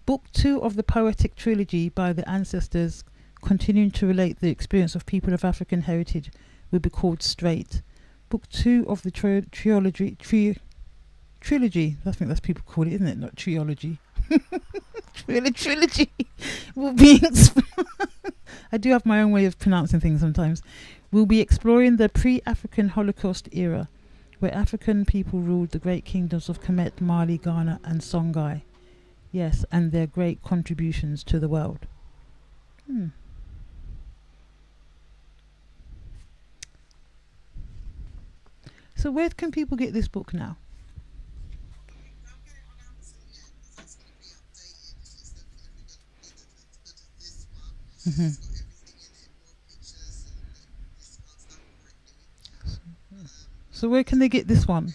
Book 2 of the poetic trilogy by the ancestors, continuing to relate the experience of people of African heritage, will be called Straight. Book 2 of the trilogy. I think that's people call it, isn't it? Not trilogy. Trilogy will be. I do have my own way of pronouncing things sometimes. We'll be exploring the pre-African Holocaust era, where African people ruled the great kingdoms of Kemet, Mali, Ghana, and Songhai. Yes, and their great contributions to the world. So where can people get this book now? So where can they get this one?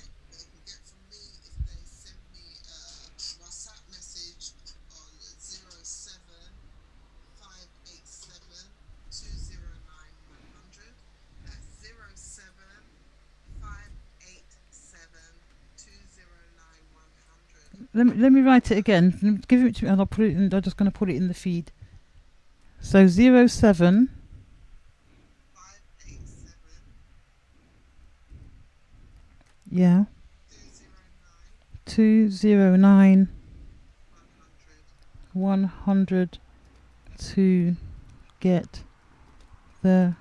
Let me write it again. Give it to me, and I'll put it in. I'm just going to put it in the feed. So 07. Yeah. 209 100 to get the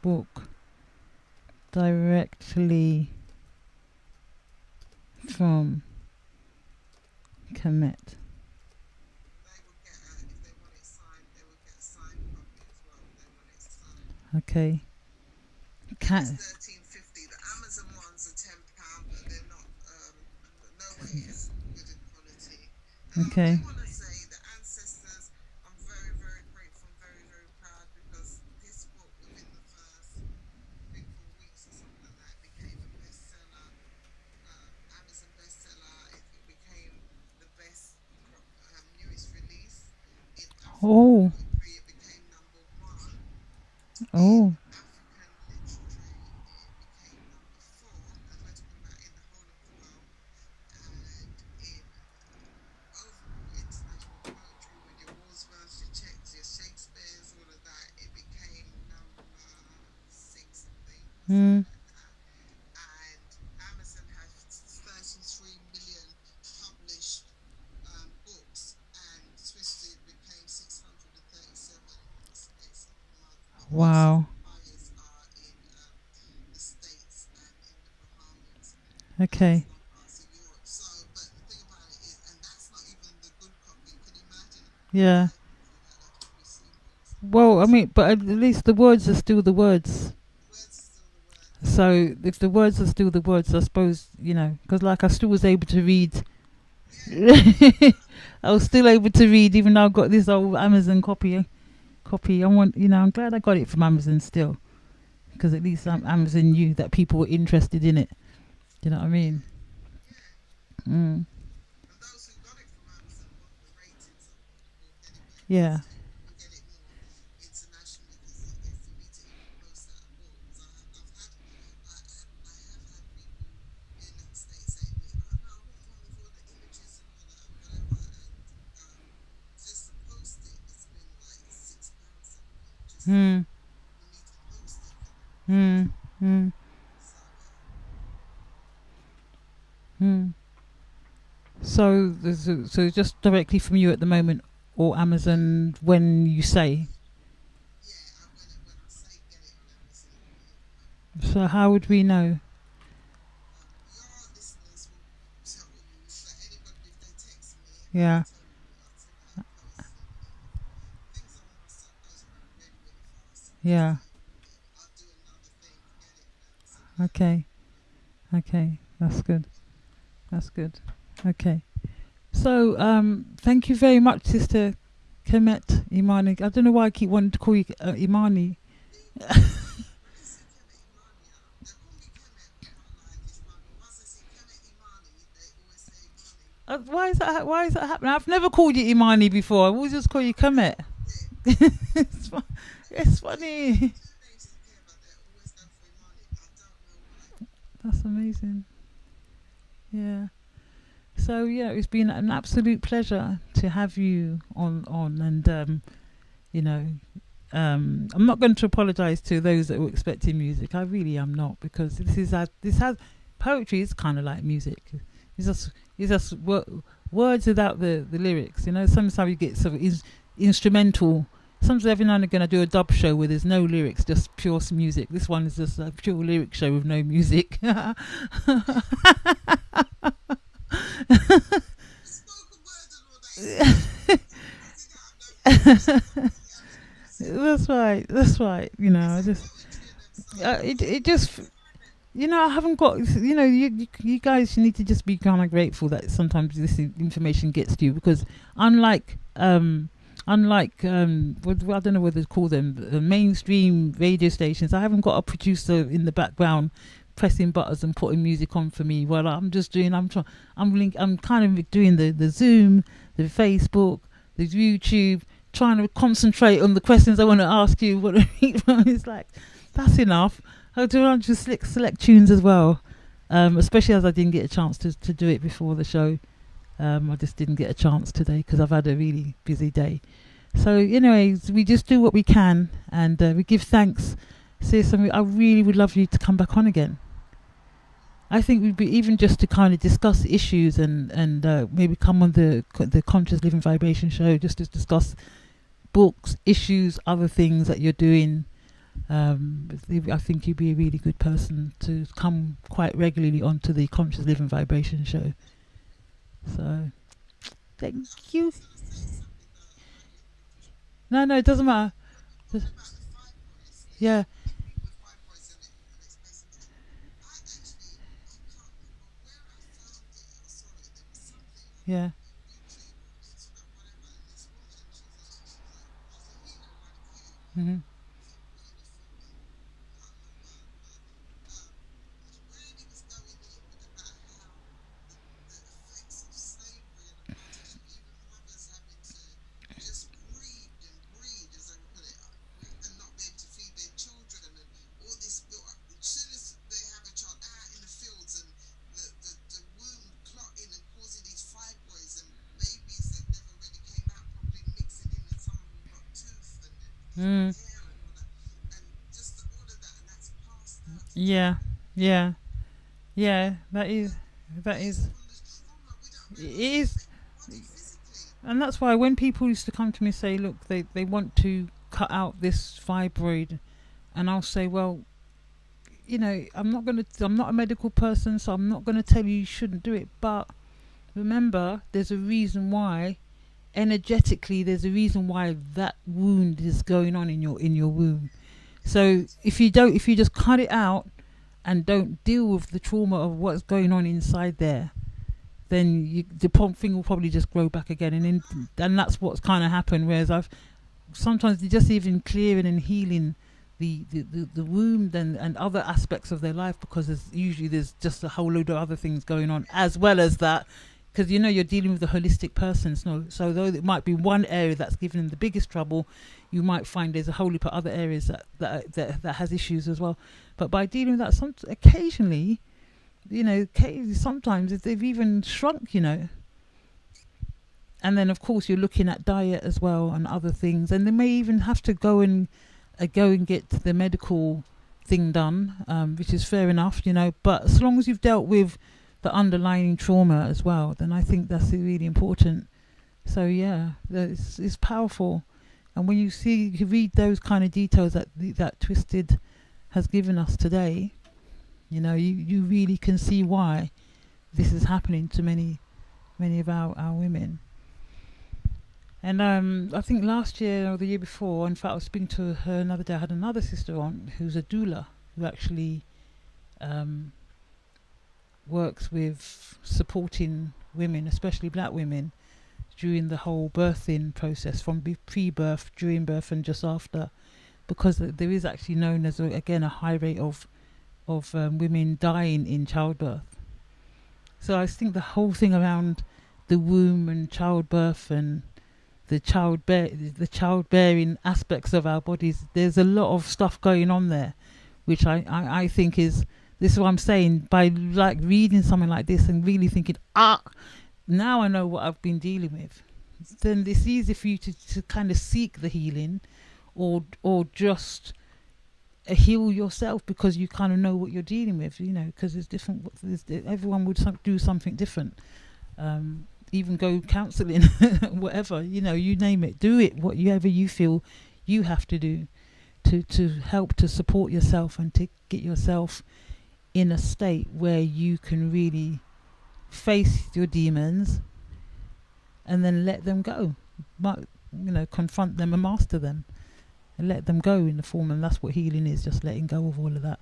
book directly from Kemet. Okay. it is good in quality. And I Okay. do want to say the ancestors, I'm very, very grateful and very, very proud because this book within the first, I think 4 weeks or something like that, became a bestseller, Amazon bestseller. It became the best newest release in African Oh. poetry. It became #1 in Oh. African literature. It became #4, as we're talking about in the whole of the world, and in overall international poetry, with your Wordsworths, your Checks, your Shakespeare's, all of that, it became #6, I think, or Hmm. something like that. And Amazon has 33 million published books, and Twisted became 637 in the space of a month. But most of Wow. the buyers are in the States and in the Bahamas and Okay. some parts of Europe. So, but the thing about it is, and that's not even the good copy. Can you imagine the Yeah. bad copy that they've probably seen books? Well, I So mean, but at least the words are still the words. the words are still the words. So if the words are still the words, I suppose, because like I still was able to read. Yeah, I was still able to read even though I got this old Amazon copy. I'm glad I got it from Amazon still, because at least Amazon knew that people were interested in it. Do you know what I mean? yeah. Mm. And those who got it from Amazon want the ratings of the book anyway, Yeah. because you can get it more internationally. Because for me to even post out a book, because I have had people in the States saying to me, "Oh no, I want one with all the images and all that and whatever," and just to post it, it's been like £6 something just Hmm. for me to post it for them. Hmm. Hmm. So Hmm. So just directly from you at the moment, or Amazon when you say. yeah, when I say get it on Amazon, yeah, at the moment. So how would we know? Your listeners will tell you that anybody, if they text me, they'll Yeah. tell you until I post it. If things on my stuff goes around really, really fast, I'll just Yeah. say, I'll do another thing, get it on Amazon. Okay. Okay. That's good. That's good. Okay. So thank you very much, Sister Kemet Imani. I don't know why I keep wanting to call you Imani. People, when they see Kemet Imani, they call me Kemet, all my life is fine. But once they see Kemet Imani, they always say Imani. Why is that? Why is that happening? I've never called you Imani before. I always just call you Kemet. Yeah, it's, fu- it's there's funny. two names in care, but they always go for Imani. I don't know why. That's amazing. Yeah. So yeah, it's been an absolute pleasure to have you on, and you know, I'm not going to apologize to those that were expecting music. I really am not, because this has poetry is kind of like music. It's just words without the lyrics. Sometimes you get sort of instrumental. Sometimes every now and again I do a dub show where there's no lyrics, just pure music. This one is just a pure lyric show with no music. The spoken word and all that is that I've no actual music. That's right. That's right. I It's a just poetry in them. So it just I haven't got you guys need to just be kind of grateful that sometimes this information gets to you, because unlike I don't know what they call them, the mainstream radio stations, I haven't got a producer in the background pressing buttons and putting music on for me. Well, I'm just doing I'm kind of doing the Zoom, the Facebook, the YouTube, trying to concentrate on the questions I want to ask you. What it's like, that's enough. I do just select tunes as well, especially as I didn't get a chance to do it before the show. I just didn't get a chance today because I've had a really busy day. So anyways, we just do what we can, and we give thanks. Sis, I really would love you to come back on again. I think we'd be even just to kind of discuss issues, and maybe come on the Conscious Living Vibration show just to discuss books, issues, other things that you're doing. I think you'd be a really good person to come quite regularly onto the Conscious Living Vibration show. So, thank you. I was going to say something that you just No, it doesn't matter. talking about the fibroids. Yeah. People with fibroids and expressing that. I can't remember where I found it or saw it. They Yeah. literally walked into that whatever, and this woman, she's a healer like you. Hmm. So beautiful, man. But it really was going in with about how the effects of slavery and the plantation, even mothers having to just breed, as they would put it, and not be able to feed their children, and all this built up. As soon as they have a child out in the fields, and the womb clotting and causing these fibroids, and babies that never really came out properly, mixing in, and some of them got tooth and Mm. hair and all that, and just all of that, and that's passed down to Yeah. children. Yeah. Yeah. That Based is. upon this trauma, we don't It realise it is. affects the body physically. And that's why when people used to come to me say, look, they want to cut out this fibroid, and I'll say, well, I'm not a medical person, so I'm not gonna tell you shouldn't do it. But remember, there's a reason why. Energetically, there's a reason why that wound is going on in your womb. So if you just cut it out and don't deal with the trauma of what's going on inside there, then the thing will probably just grow back again, and that's what's kind of happened. Whereas I've sometimes just even clearing and healing the womb and other aspects of their life, because there's just a whole load of other things going on as well as that, because you're dealing with a holistic person. So though it might be one area that's giving them the biggest trouble, you might find there's a whole heap of other areas that has issues as well. But by dealing with that, occasionally, sometimes they've even shrunk, and then of course you're looking at diet as well and other things, and they may even have to go and get the medical thing done, which is fair enough, but as long as you've dealt with the underlying trauma as well, then I think that's really important. So yeah, it's powerful. And when you read those kind of details that Twisted has given us today, you really can see why this is happening to many of our women. And I think last year or the year before, in fact, I was speaking to her another day. I had another sister on who's a doula, who actually works with supporting women, especially black women, during the whole birthing process, from pre-birth, during birth, and just after, because there is actually known as again a high rate of women dying in childbirth. So I think the whole thing around the womb and childbirth and the childbearing aspects of our bodies, there's a lot of stuff going on there, which I think is, this is what I'm saying, by like reading something like this and really thinking, now I know what I've been dealing with, then it's easy for you to kind of seek the healing, or just heal yourself, because you kind of know what you're dealing with, because it's different. Everyone would do something different. Even go counselling, whatever, you name it, do it, whatever you feel you have to do to help to support yourself and to get yourself in a state where you can really face your demons and then let them go, but confront them and master them and let them go in the form. And that's what healing is, just letting go of all of that.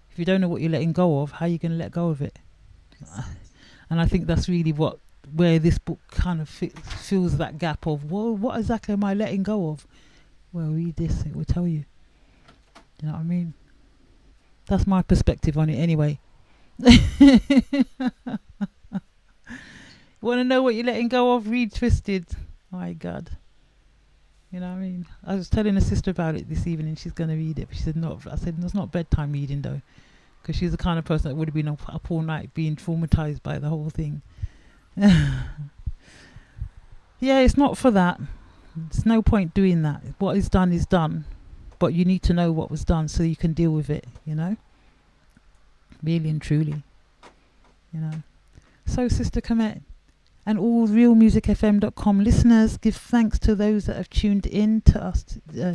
If you don't know what you're letting go of, how are you going to let go of it? And I think that's really where this book kind of fills that gap of, well, what exactly am I letting go of? Well, read this, it will tell you. You know what I mean? That's my perspective on it anyway. Want to know what you're letting go of? Read Twisted. My God. You know what I mean? I was telling a sister about it this evening. She's going to read it. She said, no. I said, it's not bedtime reading though. Because she's the kind of person that would have been up all night being traumatized by the whole thing. Yeah, it's not for that. There's no point doing that. What is done is done. But you need to know what was done so you can deal with it, really and truly, So, Sister Comet and all realmusicfm.com listeners, give thanks to those that have tuned in to us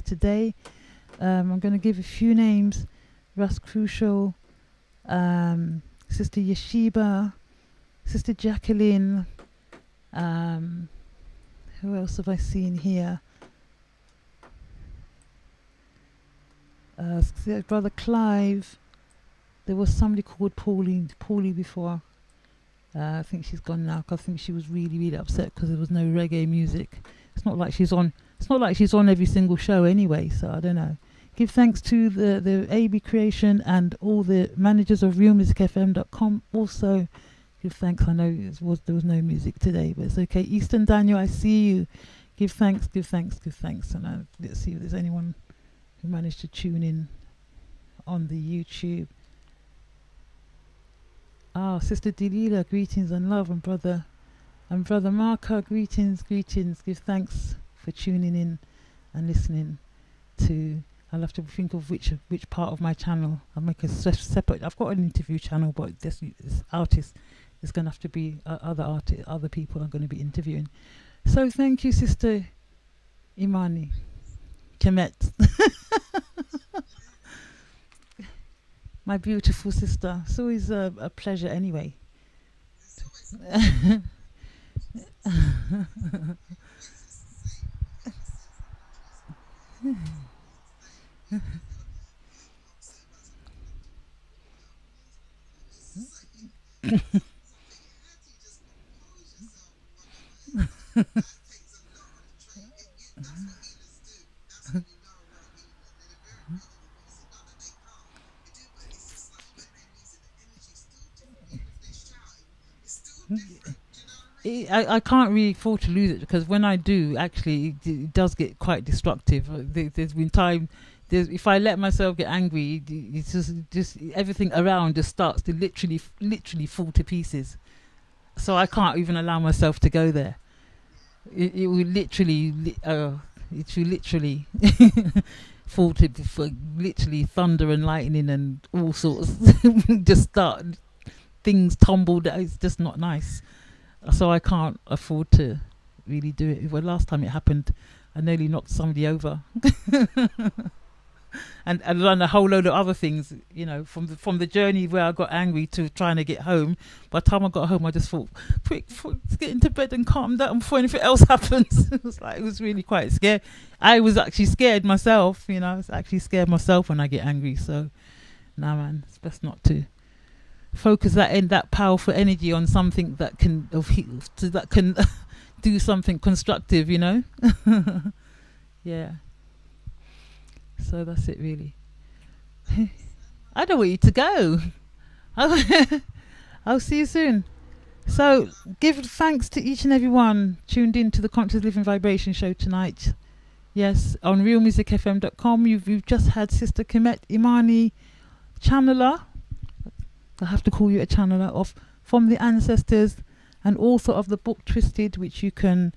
today. I'm going to give a few names. Russ Crucial, Sister Yeshiba, Sister Jacqueline, who else have I seen here? Brother Clive. There was somebody called Paulie before. I think she's gone now, 'cause I think she was really, really upset because there was no reggae music. It's not like she's on. It's not like she's on every single show anyway. So I don't know. Give thanks to the AB Creation and all the managers of RealMusicFM.com. Also, give thanks. I know there was no music today, but it's okay. Eastern Daniel, I see you. Give thanks, give thanks, give thanks. And let's see if there's anyone who managed to tune in on the YouTube. Sister Delila, greetings and love, and brother Marka, greetings. Give thanks for tuning in and listening to. I'll have to think of which part of my channel. I'll make a separate. I've got an interview channel, but this artist is going to have to be other people I'm going to be interviewing. So thank you, Sister Imani Kemet. My beautiful sister. It's always a pleasure anyway. I can't really afford to lose it, because when I do, actually, it does get quite destructive. There's been time. If I let myself get angry, it's just everything around just starts to literally fall to pieces. So I can't even allow myself to go there. It will literally fall to literally thunder and lightning and all sorts. Just start things tumble down. It's just not nice. So I can't afford to really do it. Well, last time it happened, I nearly knocked somebody over. and done a whole load of other things, you know, from the journey where I got angry to trying to get home. By the time I got home, I just thought, quick, let's get into bed and calm down before anything else happens. It was really quite scary. I was actually scared myself, you know. I was actually scared myself when I get angry. So, nah, man, it's best not to focus that powerful energy on something that can do something constructive, you know. Yeah. So that's it, really. I don't want you to go. I'll see you soon. So give thanks to each and everyone tuned in to the Conscious Living Vibration show tonight. Yes, on RealMusicFM.com. You've just had Sister Kemet Imani, channeler. I have to call you a channeler from the ancestors, and author of the book Twisted, which you can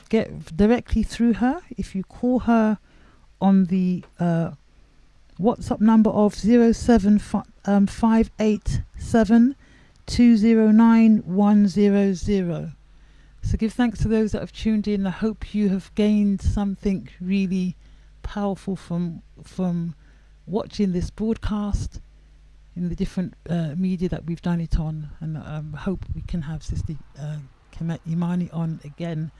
get directly through her if you call her on the WhatsApp number of 07587 209 100. So give thanks to those that have tuned in. I hope you have gained something really powerful from watching this broadcast in the different media that we've done it on, and hope we can have Sister Kemet Imani on again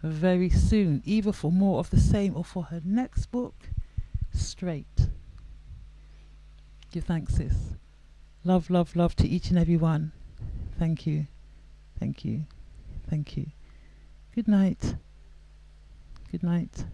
very soon, either for more of the same or for her next book, Straight. Give thanks, sis. Love, love, love to each and every one. Thank you. Thank you. Thank you. Good night. Good night.